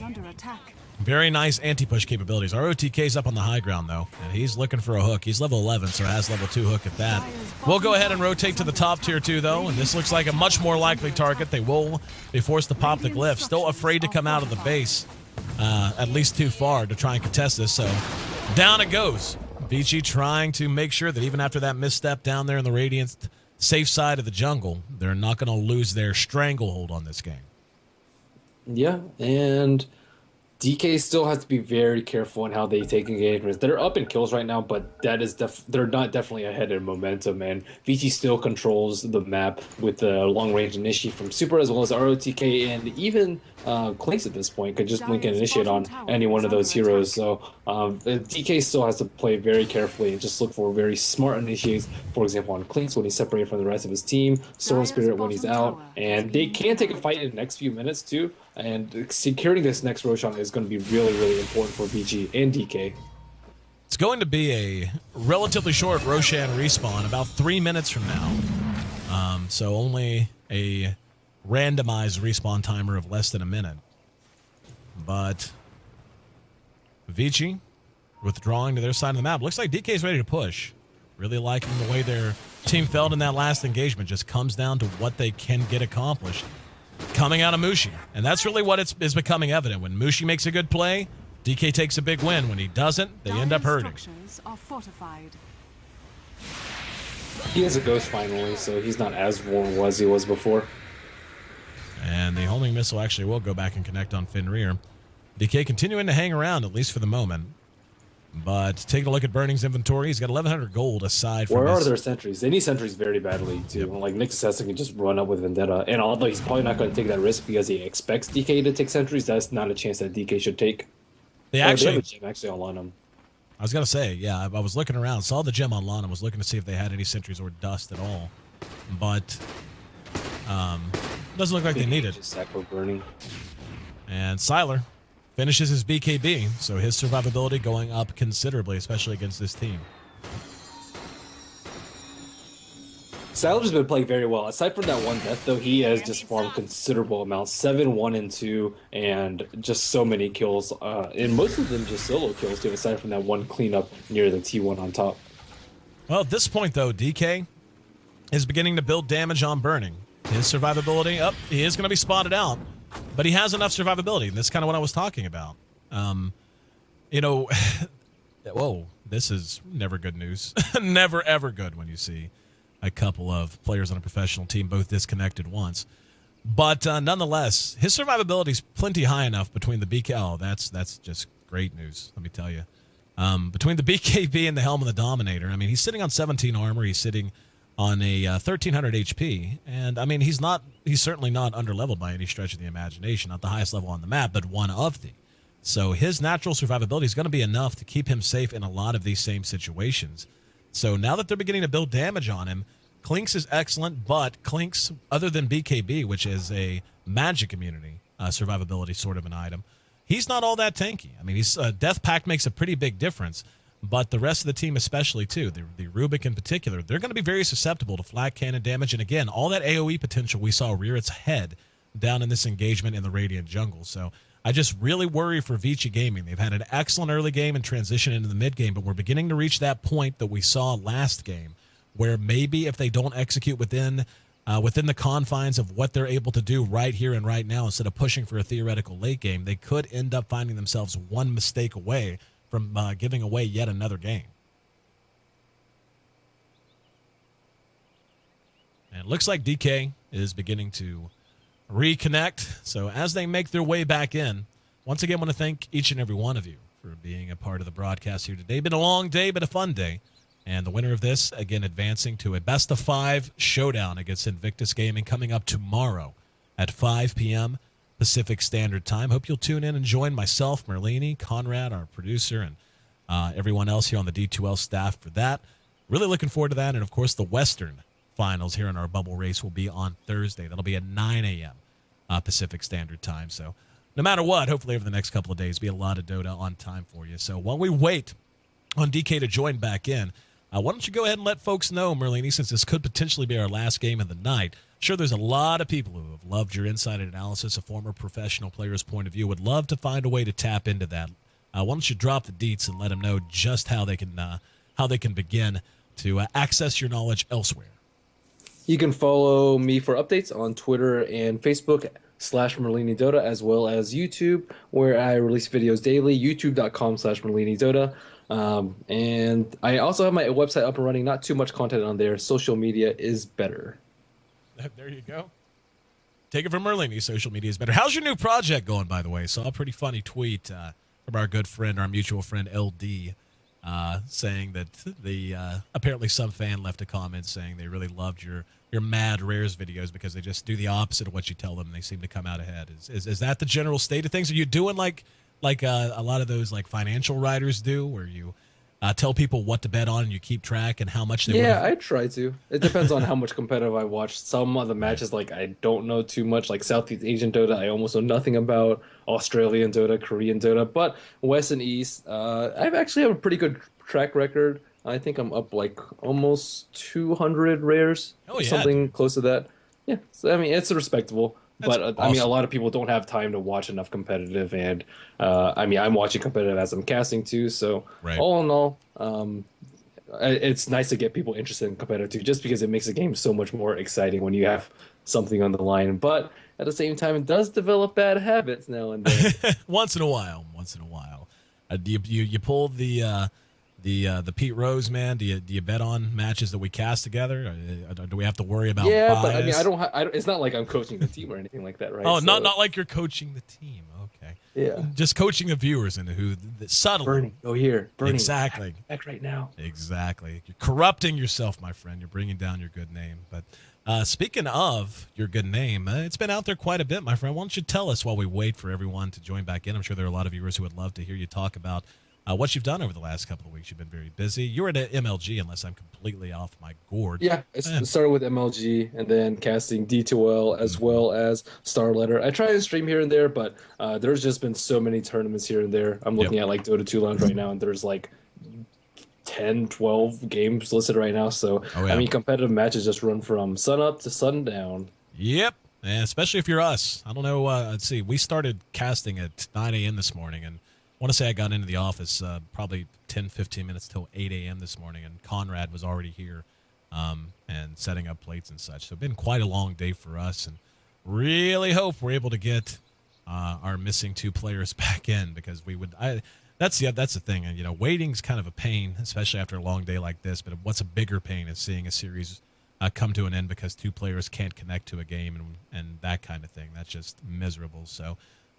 Very nice anti-push capabilities. ROTK's up on the high ground, though, and he's looking for a hook. He's level 11, so has level 2 hook at that. We'll go ahead and rotate to the top tier 2, though, and this looks like a much more likely target. They will be forced to pop the glyph. Still afraid to come out of the base, at least too far to try and contest this, so down it goes. Vici trying to make sure that even after that misstep down there in the Radiant safe side of the jungle, they're not going to lose their stranglehold on this game. Yeah, and DK still has to be very careful in how they take engagements. They're up in kills right now, but that is they're not definitely ahead in momentum, and Vici still controls the map with the long-range initiate from Super as well as ROTK, and even Clinks at this point could just blink and initiate on any one of those heroes. So DK still has to play very carefully and just look for very smart initiates, for example on Clinks when he's separated from the rest of his team, Storm Spirit when he's out, and they can take a fight in the next few minutes too. And securing this next Roshan is going to be really, really important for VG and DK. It's going to be a relatively short Roshan respawn, about 3 minutes from now. So only a randomized respawn timer of less than a minute. But Vici withdrawing to their side of the map. Looks like DK is ready to push. Really liking the way their team felt in that last engagement. Just comes down to what they can get accomplished coming out of Mushi. And that's really what is becoming evident. When Mushi makes a good play, DK takes a big win. When he doesn't, they end up hurting. He has a ghost finally, so he's not as vulnerable as he was before. And the homing missile actually will go back and connect on Fenrir. DK continuing to hang around, at least for the moment. But taking a look at Burning's inventory, he's got 1,100 gold aside from Where are his... their sentries? They need sentries very badly too. Like Nick Assassin can just run up with Vendetta, and although he's probably not going to take that risk because he expects DK to take sentries, that's not a chance that DK should take. They have actually... a gem actually on him. I was going to say, yeah, I was looking around, saw the gem on Lana, was looking to see if they had any sentries or dust at all. But doesn't look like they need it. Just sack for Burning. And Siler finishes his BKB, so his survivability going up considerably, especially against this team. Siler's been playing very well. Aside from that one death, though, he has just farmed considerable amounts. 7, 1, and 2, and just so many kills. And most of them just solo kills, too, aside from that one cleanup near the T1 on top. Well, at this point, though, DK is beginning to build damage on Burning. His survivability, he is going to be spotted out, but he has enough survivability. And that's kind of what I was talking about. You know, whoa, this is never good news. Never, ever good when you see a couple of players on a professional team both disconnected once. But nonetheless, his survivability is plenty high enough between the BK... Oh, that's just great news, let me tell you. Between the BKB and the Helm of the Dominator, I mean, he's sitting on 17 armor. He's sitting on a 1,300 HP. And, I mean, he's certainly not underleveled by any stretch of the imagination. Not the highest level on the map, but one of the. So his natural survivability is going to be enough to keep him safe in a lot of these same situations. So now that they're beginning to build damage on him, Clinks is excellent, but Clinks, other than BKB, which is a magic immunity survivability sort of an item, he's not all that tanky. I mean, he's Death Pact makes a pretty big difference, but the rest of the team especially, too, the Rubik in particular, they're going to be very susceptible to flat cannon damage. And again, all that AoE potential we saw rear its head down in this engagement in the Radiant Jungle. So I just really worry for Vici Gaming. They've had an excellent early game and transition into the mid game, but we're beginning to reach that point that we saw last game, where maybe if they don't execute within the confines of what they're able to do right here and right now, instead of pushing for a theoretical late game, they could end up finding themselves one mistake away from giving away yet another game. And it looks like DK is beginning to reconnect. So as they make their way back in, once again, I want to thank each and every one of you for being a part of the broadcast here today. Been a long day, but a fun day. And the winner of this, again, advancing to a best-of-5 showdown against Invictus Gaming coming up tomorrow at 5 p.m. Pacific Standard Time. Hope you'll tune in and join myself, Merlini, Conrad, our producer, and everyone else here on the D2L staff for that. Really looking forward to that. And, of course, the Western Finals here in our bubble race will be on Thursday. That'll be at 9 a.m. Pacific Standard Time. So no matter what, hopefully over the next couple of days, be a lot of Dota on time for you. So while we wait on DK to join back in, why don't you go ahead and let folks know, Merlini, since this could potentially be our last game of the night. Sure, there's a lot of people who have loved your insight and analysis, a former professional player's point of view, would love to find a way to tap into that. Why don't you drop the deets and let them know just how they can begin to access your knowledge elsewhere. You can follow me for updates on Twitter and Facebook /MerliniDota, as well as YouTube, where I release videos daily, youtube.com/MerliniDota. And I also have my website up and running. Not too much content on there. Social media is better. There you go. Take it from Merlini. Social media is better. How's your new project going, by the way? Saw a pretty funny tweet from our good friend, our mutual friend, LD, saying that apparently some fan left a comment saying they really loved your Mad Rares videos because they just do the opposite of what you tell them and they seem to come out ahead. Is that the general state of things? Are you doing like a lot of those like financial writers do, where you tell people what to bet on and you keep track and how much they Yeah, I try to. It depends on how much competitive I watch. Some of the matches, like, I don't know too much. Like Southeast Asian Dota, I almost know nothing about. Australian Dota, Korean Dota. But West and East, I've actually have a pretty good track record. I think I'm up like almost 200 rares. Oh, yeah. Something close to that. Yeah, so, I mean, it's respectable. That's But awesome. I mean, a lot of people don't have time to watch enough competitive, and I mean, I'm watching competitive as I'm casting too. So Right. all in all, it's nice to get people interested in competitive too, just because it makes the game so much more exciting when you have something on the line. But at the same time, it does develop bad habits now and then. once in a while. You pull the the Pete Rose, man? Do you bet on matches that we cast together? Do we have to worry about Yeah, bias? but I mean, I don't. It's not like I'm coaching the team or anything like that, right? Oh, So, not like you're coaching the team. Okay. yeah. Just coaching the viewers and who subtly. Bernie, go here. Bernie, Exactly. Back right now. Exactly. You're corrupting yourself, my friend. You're bringing down your good name. But speaking of your good name, it's been out there quite a bit, my friend. Why don't you tell us while we wait for everyone to join back in? I'm sure there are a lot of viewers who would love to hear you talk about what you've done over the last couple of weeks. You've been very busy. You were at MLG, unless I'm completely off my gourd. Yeah, I started with MLG and then casting D2L as well as Starletter. I try and stream here and there, but there's just been so many tournaments here and there. I'm looking at like Dota 2 Lounge right now, and there's like 10, 12 games listed right now. So, I mean, competitive matches just run from sun up to sundown. Yep. And especially if you're us. I don't know. Let's see. We started casting at 9 a.m. this morning, and I want to say I got into the office probably 10, 15 minutes till 8 a.m. this morning, and Conrad was already here and setting up plates and such. So it's been quite a long day for us, and really hope we're able to get our missing 2 players back in, because we would. That's the thing, and waiting's kind of a pain, especially after a long day like this. But what's a bigger pain is seeing a series come to an end because 2 players can't connect to a game and that kind of thing. That's just miserable. So.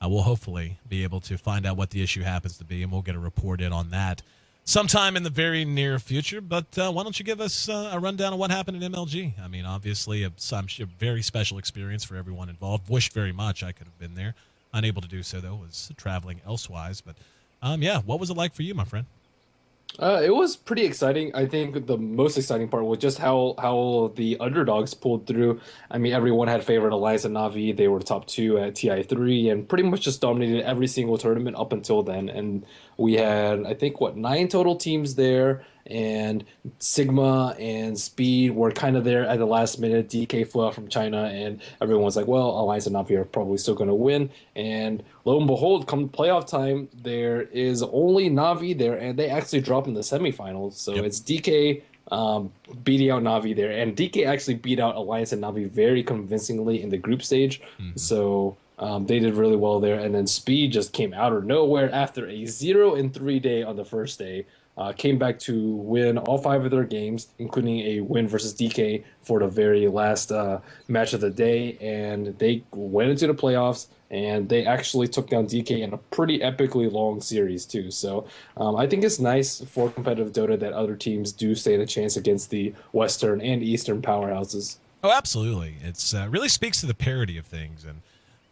We'll hopefully be able to find out what the issue happens to be, and we'll get a report in on that sometime in the very near future. But why don't you give us a rundown of what happened at MLG? I mean, obviously, a very special experience for everyone involved. Wished very much I could have been there. Unable to do so, though, was traveling elsewise. But, what was it like for you, my friend? It was pretty exciting. I think the most exciting part was just how the underdogs pulled through. I mean, everyone had favored Alliance and Na'Vi. They were top 2 at TI3 and pretty much just dominated every single tournament up until then. And we had, I think, 9 total teams there. And Sigma and Speed were kind of there at the last minute. DK flew out from China, and everyone was like, well, Alliance and Na'Vi are probably still going to win. And lo and behold, come playoff time, there is only Na'Vi there, and they actually drop in the semifinals. So it's DK beating out Na'Vi there. And DK actually beat out Alliance and Na'Vi very convincingly in the group stage. So they did really well there. And then Speed just came out of nowhere after a 0-3 day on the first day. Came back to win all 5 of their games, including a win versus DK for the very last match of the day. And they went into the playoffs, and they actually took down DK in a pretty epically long series, too. So I think it's nice for competitive Dota that other teams do stand a chance against the Western and Eastern powerhouses. Oh, absolutely. It's really speaks to the parity of things. And,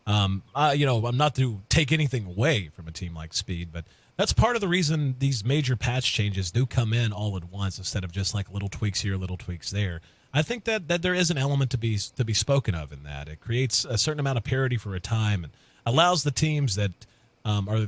I'm not to take anything away from a team like Speed, but that's part of the reason these major patch changes do come in all at once instead of just like little tweaks here, little tweaks there. I think that there is an element to be spoken of in that. It creates a certain amount of parity for a time and allows the teams that are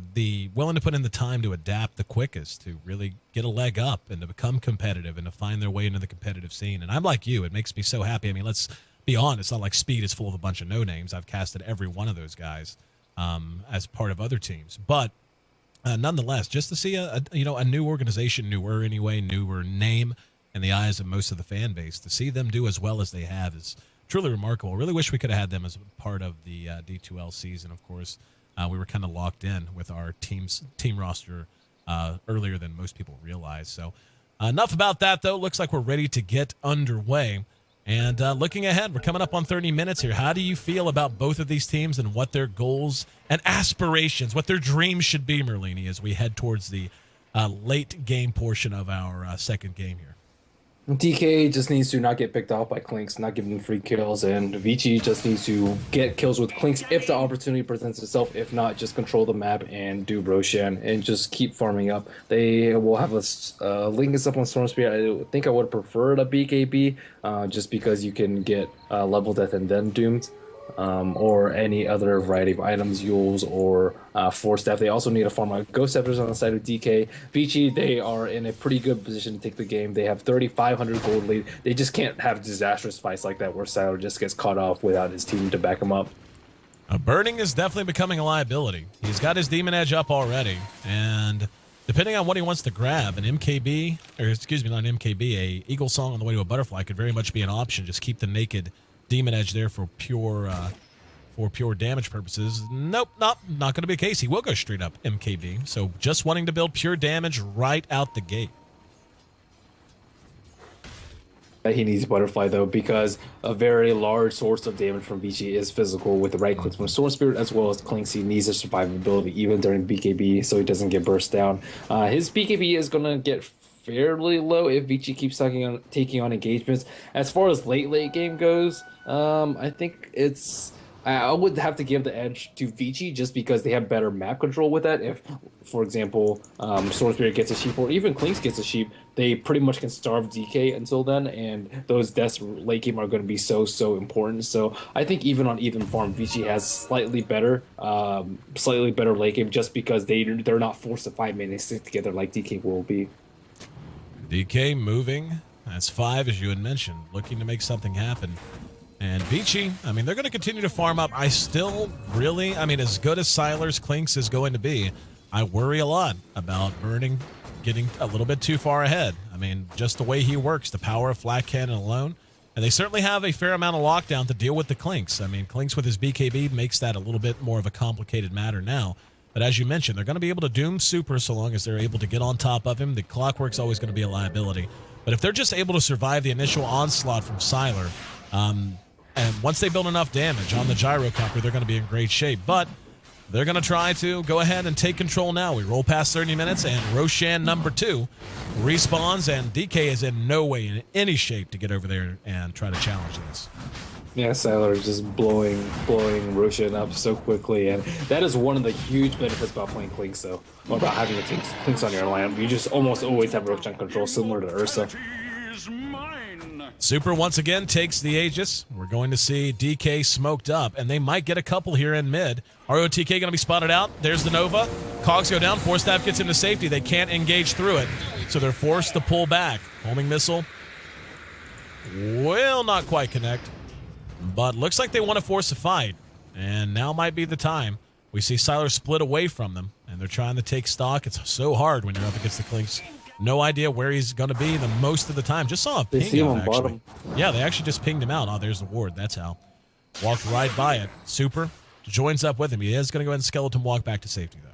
willing to put in the time to adapt the quickest to really get a leg up and to become competitive and to find their way into the competitive scene. And I'm like you. It makes me so happy. I mean, let's be honest. It's not like Speed is full of a bunch of no-names. I've casted every one of those guys as part of other teams. But nonetheless, just to see a new organization, newer name in the eyes of most of the fan base, to see them do as well as they have is truly remarkable. Really wish we could have had them as part of the D2L season. Of course, we were kind of locked in with our team roster earlier than most people realize. So enough about that, though. Looks like we're ready to get underway. And looking ahead, we're coming up on 30 minutes here. How do you feel about both of these teams and what their goals and aspirations, what their dreams should be, Merlini, as we head towards the late game portion of our second game here? DK just needs to not get picked off by Clinks, not give them free kills, and Vici just needs to get kills with Clinks if the opportunity presents itself. If not, just control the map and do Roshan and just keep farming up. They will have a link is up on Storm Spear. I think I would prefer a BKB just because you can get level death and then doomed. Or any other variety of items, Yules or Force Staff. They also need to farm out Ghost Scepters on the side of DK. Vici, they are in a pretty good position to take the game. They have 3,500 gold lead. They just can't have disastrous fights like that where Silo just gets caught off without his team to back him up. Burning is definitely becoming a liability. He's got his Demon Edge up already, and depending on what he wants to grab, an MKB, or excuse me, not an MKB, a Eagle Song on the way to a Butterfly could very much be an option. Just keep the naked Demon Edge there for pure damage purposes. Nope, not going to be the case. He will go straight up MKB. So just wanting to build pure damage right out the gate. He needs Butterfly though, because a very large source of damage from Vici is physical with the right clicks from Storm Spirit, as well as Clinks. He needs a survivability even during BKB so he doesn't get burst down. His BKB is gonna get fairly low if Vici keeps taking on engagements. As far as late game goes, I think I would have to give the edge to Vici just because they have better map control with that. If, for example, Storm Spirit gets a sheep or even Clinks gets a sheep, they pretty much can starve DK until then, and those deaths late game are going to be so important. So I think even on even farm, Vici has slightly better late game just because they're not forced to fight and they stick together like DK will be. DK moving. That's 5, as you had mentioned, looking to make something happen. And Vici, I mean, they're going to continue to farm up. I still really, I mean, as good as Sylar's Clinks is going to be, I worry a lot about Burning getting a little bit too far ahead. I mean, just the way he works, the power of Flat Cannon alone. And they certainly have a fair amount of lockdown to deal with the Clinks. I mean, Clinks with his BKB makes that a little bit more of a complicated matter now. But as you mentioned, they're going to be able to doom Super so long as they're able to get on top of him. The Clockwork's always going to be a liability. But if they're just able to survive the initial onslaught from Sylar, and once they build enough damage on the gyro counter, they're going to be in great shape. But they're going to try to go ahead and take control now. We roll past 30 minutes, and Roshan number 2 respawns, and DK is in no way in any shape to get over there and try to challenge this. Yeah, Sylar is just blowing Roshan up so quickly, and that is one of the huge benefits about playing Clinks, though. Or about having a Clinks on your land. You just almost always have Roshan control, similar to Ursa. Super once again takes the Aegis. We're going to see DK smoked up, and they might get a couple here in mid. ROTK going to be spotted out. There's the Nova. Cogs go down. Force Staff gets him to safety. They can't engage through it, so they're forced to pull back. Homing missile will not quite connect, but looks like they want to force a fight, and now might be the time. We see Sylar split away from them, and they're trying to take stock. It's so hard when you're up against the Clinks. No idea where he's going to be the most of the time. Just saw a ping. They see him on actually. bottom. Yeah, they actually just pinged him out. Oh, there's the ward. That's how. Walked right by it. Super joins up with him. He is going to go ahead and skeleton walk back to safety, though.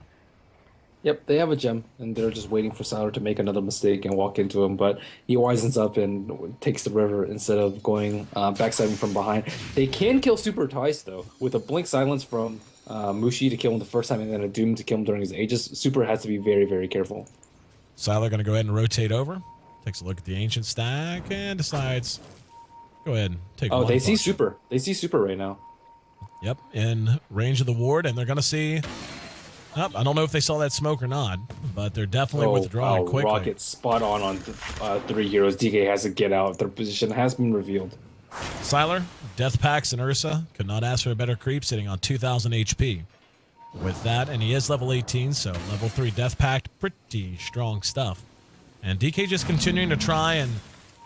Yep, they have a gem, and they're just waiting for Sylar to make another mistake and walk into him, but he wisens up and takes the river instead of going backsiding from behind. They can kill Super twice, though, with a Blink Silence from Mushi to kill him the first time and then a Doom to kill him during his Aegis. Super has to be very careful. Sylar going to go ahead and rotate over. Takes a look at the Ancient stack and decides, go ahead and take one. Oh, they see punch. Super. They see Super right now. Yep, in range of the ward, and they're going to see... I don't know if they saw that smoke or not, but they're definitely withdrawing quickly. Rocket spot on 3 heroes. DK has to get out. Their position has been revealed. Sylar, Death Packs, and Ursa could not ask for a better creep, sitting on 2,000 HP. With that, and he is level 18, so level 3 Death Pact, pretty strong stuff. And DK just continuing to try and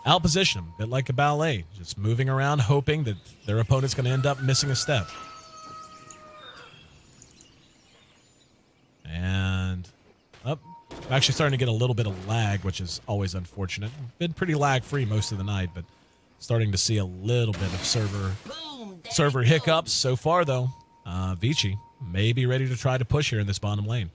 outposition him, a bit like a ballet, just moving around, hoping that their opponent's going to end up missing a step. And up, actually starting to get a little bit of lag, which is always unfortunate. Been pretty lag-free most of the night, but starting to see a little bit of server hiccups so far, though. Vici may be ready to try to push here in this bottom lane.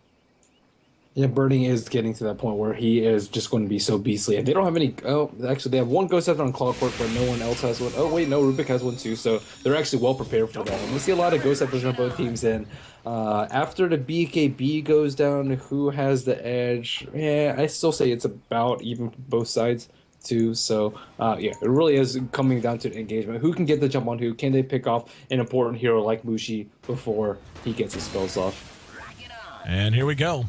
Yeah, Burning is getting to that point where he is just going to be so beastly. And they don't have any... Oh, actually, they have one Ghost Scepter on Clockwork, but no one else has one. Oh, wait, no, Rubik has one too. So they're actually well prepared for that. And we see a lot of Ghost Scepters on both teams. And after the BKB goes down, who has the edge? Yeah, I still say it's about even both sides too. So, yeah, it really is coming down to engagement. Who can get the jump on who? Can they pick off an important hero like Mushi before he gets his spells off? And here we go.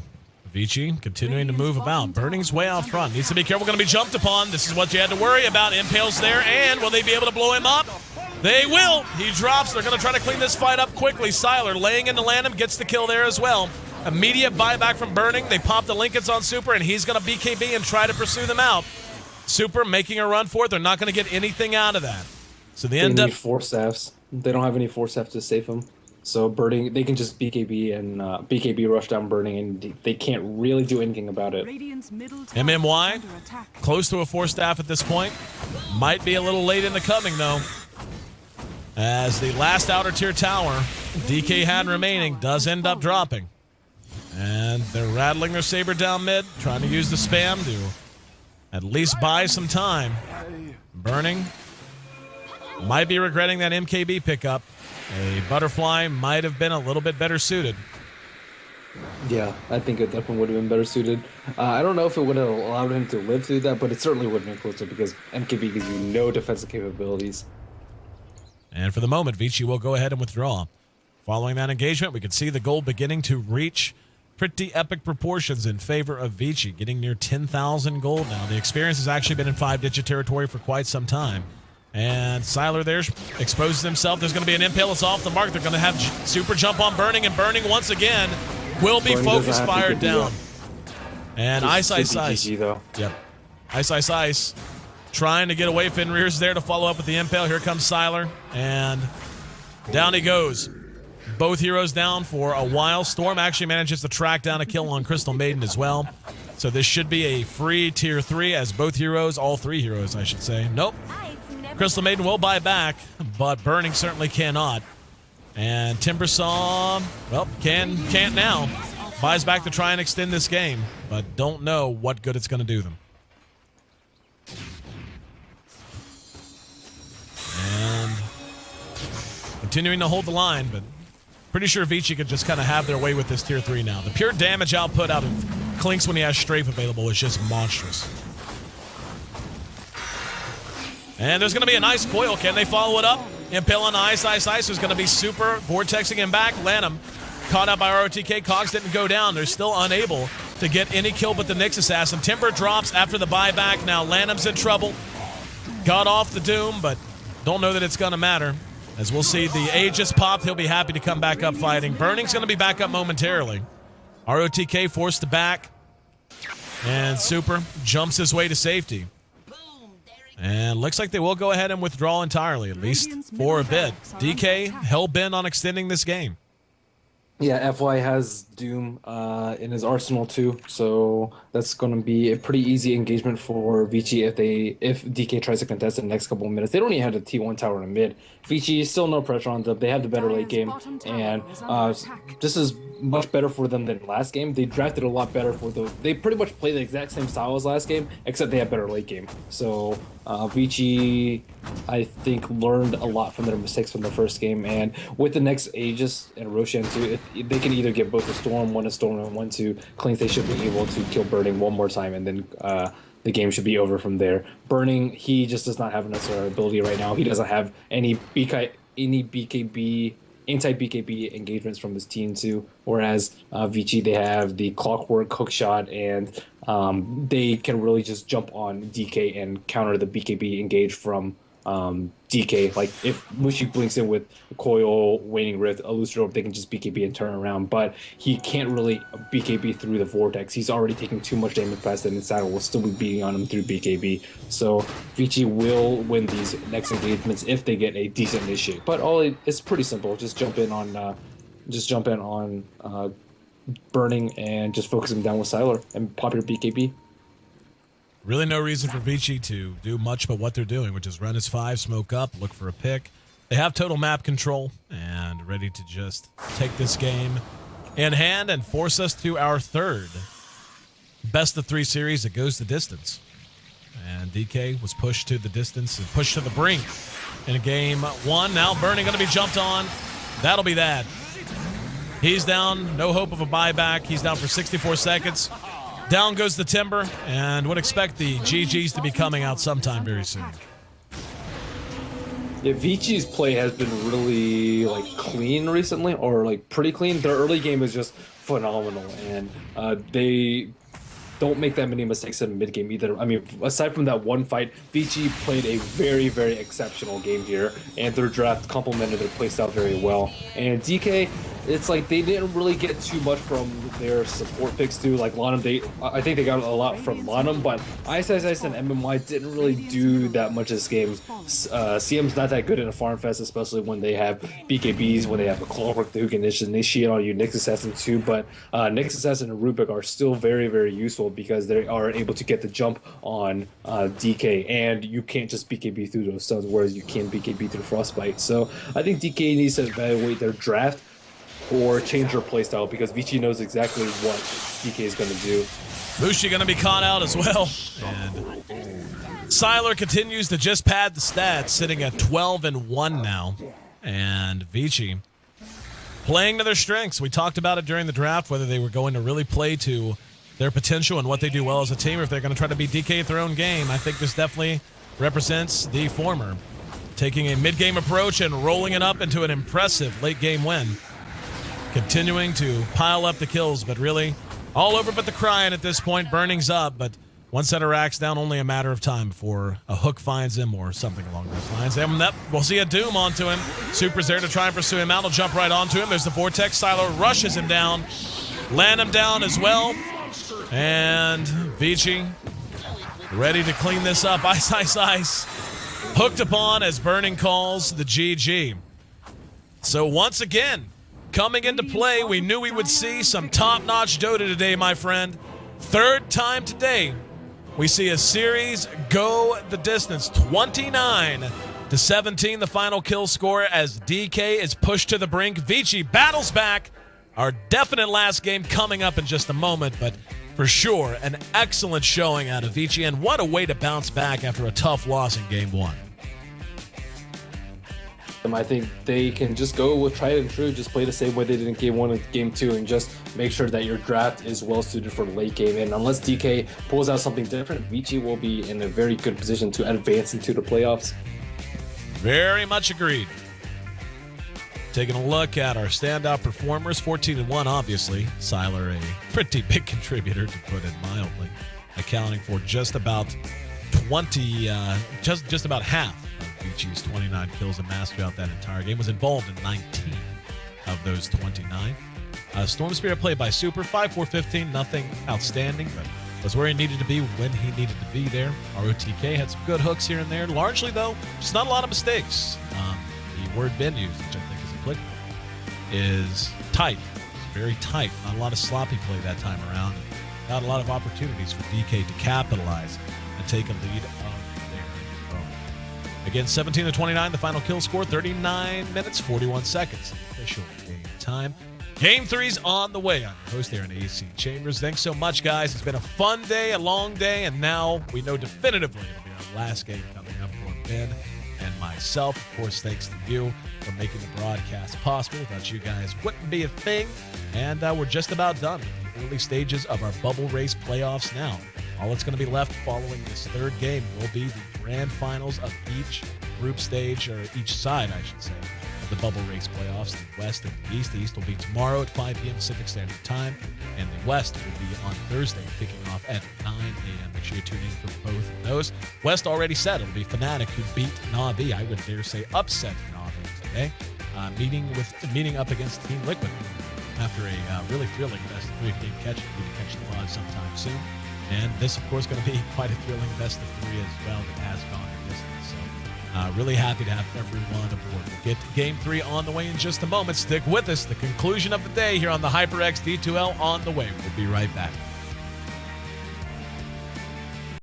Vici continuing to move about. Burning's way out front. Needs to be careful. Going to be jumped upon. This is what you had to worry about. Impale's there. And will they be able to blow him up? They will. He drops. They're going to try to clean this fight up quickly. Sylar laying into Landham gets the kill there as well. Immediate buyback from Burning. They pop the Lincolns on Super, and he's going to BKB and try to pursue them out. Super making a run for it. They're not going to get anything out of that. So they end up... need Force Staffs. They don't have any Force Staffs to save him. So Burning, they can just BKB and BKB rush down Burning, and they can't really do anything about it. MMY, close to a 4-staff at this point. Might be a little late in the coming, though. As the last outer tier tower DK had remaining does end up dropping. And they're rattling their saber down mid, trying to use the spam to at least buy some time. Burning might be regretting that MKB pickup. A butterfly might have been a little bit better suited. Yeah, I think it definitely would have been better suited. I don't know if it would have allowed him to live through that, but it certainly would have been closer because MKB gives you no defensive capabilities. And for the moment, Vici will go ahead and withdraw. Following that engagement, we can see the gold beginning to reach pretty epic proportions in favor of Vici, getting near 10,000 gold now. The experience has actually been in 5-digit territory for quite some time. And Siler there exposes himself. There's going to be an impale. It's off the mark. They're going to have super jump on Burning, and Burning once again will be focus fired down. And Ice. Yep. Ice. Trying to get away. Fenrir's there to follow up with the impale. Here comes Siler. And down he goes. Both heroes down for a while. Storm actually manages to track down a kill on Crystal Maiden as well. So this should be a free tier 3 as both heroes, all 3 heroes I should say. Nope. Crystal Maiden will buy back, but Burning certainly cannot. And Timbersaw, well, can't now. Buys back to try and extend this game, but don't know what good it's going to do them. And continuing to hold the line, but pretty sure Vici could just kind of have their way with this tier 3 now. The pure damage output out of Clinks when he has Strafe available is just monstrous. And there's going to be a nice coil. Can they follow it up? Impale on Ice. There's going to be super vortexing him back. Lanham caught out by ROTK. Cogs didn't go down. They're still unable to get any kill but the Nyx Assassin. Timber drops after the buyback. Now Lanham's in trouble. Got off the Doom, but don't know that it's going to matter. As we'll see, the Aegis popped. He'll be happy to come back up fighting. Burning's going to be back up momentarily. ROTK forced to back. And Super jumps his way to safety. And looks like they will go ahead and withdraw entirely, at least for a bit. DK hell-bent on extending this game. Yeah, FY has Doom in his arsenal too, so that's going to be a pretty easy engagement for Vici if DK tries to contest in the next couple of minutes. They don't even have the T1 tower in mid. Vici, still no pressure on them. They have the better late game, and this is much better for them than last game. They drafted a lot better for those. They pretty much play the exact same style as last game, except they have better late game. So Vici, I think, learned a lot from their mistakes from the first game, and with the next Aegis and Roshan too, they can either get both a Storm, one and one to Clink. They should be able to kill Burning one more time, and then the game should be over from there. Burning, he just does not have enough sort of ability right now. He doesn't have any BKB, anti-BKB engagements from his team too. Whereas Vici, they have the Clockwork hookshot, and they can really just jump on DK and counter the BKB engage from DK. Like if Mushi blinks in with Coil, Waning Rift, Elucidor, they can just BKB and turn around, but he can't really BKB through the Vortex. He's already taking too much damage past it, and Saddle will still be beating on him through BKB. So Vici will win these next engagements if they get a decent initiate. But it's pretty simple. Just jump in on Burning and just focus him down with Siler and pop your BKB. Really no reason for Vici to do much but what they're doing, which is run his 5, smoke up, look for a pick. They have total map control and ready to just take this game in hand and force us to our third best of 3 series that goes the distance. And DK was pushed to the distance and pushed to the brink in game 1. Now Burning going to be jumped on. That'll be that. He's down. No hope of a buyback. He's down for 64 seconds. Down goes the Timber, and would expect the GGs to be coming out sometime very soon. Yeah, Vici's play has been really clean recently, or pretty clean. Their early game is just phenomenal, and they don't make that many mistakes in mid game either. I mean, aside from that one fight, Vici played a very, very exceptional game here, and their draft complemented their playstyle very well. And DK, it's like they didn't really get too much from their support picks too. Like Lanham, I think they got a lot from Lanham, but Ice and MMY didn't really do that much this game. CM's not that good in a farm fest, especially when they have BKBs, when they have a Clockwork who can initiate on you, Nyx Assassin too. But Nyx Assassin and Rubik are still very, very useful because they are able to get the jump on DK, and you can't just BKB through those stuns, whereas you can BKB through Frostbite. So I think DK needs to evaluate their draft or change their playstyle, because Vici knows exactly what DK is going to do. Mushi going to be caught out as well. And Siler continues to just pad the stats, sitting at 12-1 now. And Vici playing to their strengths. We talked about it during the draft, whether they were going to really play to their potential and what they do well as a team, or if they're going to try to beat DK at their own game. I think this definitely represents the former, taking a mid-game approach and rolling it up into an impressive late-game win. Continuing to pile up the kills, but really all over but the crying at this point. Burning's up, but one set of racks down, only a matter of time before a hook finds him or something along those lines. And we'll see a Doom onto him. Super's there to try and pursue him out. He'll jump right onto him. There's the Vortex. Siler rushes him down. Land him down as well. And Vici ready to clean this up. Ice, ice, ice. Hooked upon as Burning calls the GG. So once again, coming into play, we knew we would see some top-notch Dota today, my friend. Third time today, we see a series go the distance. 29-17, the final kill score as DK is pushed to the brink. Vici battles back. Our definite last game coming up in just a moment, but for sure, an excellent showing out of Vici, and what a way to bounce back after a tough loss in Game 1. I think they can just go with tried and true, just play the same way they did in Game 1 and Game 2, and just make sure that your draft is well suited for the late game. And unless DK pulls out something different, Vici will be in a very good position to advance into the playoffs. Very much agreed. Taking a look at our standout performers, 14-1, obviously. Siler, a pretty big contributor, to put it mildly, accounting for just about 20, just about half of Vici's 29 kills amassed throughout that entire game. Was involved in 19 of those 29. Storm Spirit played by Super, 5-4-15, nothing outstanding, but was where he needed to be when he needed to be there. ROTK had some good hooks here and there. Largely, though, just not a lot of mistakes. The word Ben used, which I think is applicable, is tight. It's very tight. Not a lot of sloppy play that time around. Not a lot of opportunities for DK to capitalize and take a lead of their own. Again, 17-29, the final kill score, 39 minutes, 41 seconds. Official game time. Game 3's on the way. I'm your host there in AC Chambers. Thanks so much, guys. It's been a fun day, a long day, and now we know definitively it'll be our last game coming up for Ben and myself. Of course, thanks to you for making the broadcast possible. Without you guys, wouldn't be a thing. And we're just about done with the early stages of our bubble race playoffs now. All that's going to be left following this third game will be the grand finals of each group stage, or each side, I should say, of the bubble race playoffs. The West and the East. The East will be tomorrow at 5 p.m. Pacific Standard Time, and the West will be on Thursday, kicking off at 9 a.m. Make sure you tune in for both of those. West already said it'll be Fnatic who beat Na'Vi. I would dare say upset Na'Vi today, meeting up against Team Liquid after a really thrilling best-of-3 game catch. We're going to catch the pod sometime soon. And this, of course, going to be quite a thrilling best-of-3 as well that has gone the distance. So really happy to have everyone aboard. We'll get to Game 3 on the way in just a moment. Stick with us. The conclusion of the day here on the HyperX D2L on the way. We'll be right back.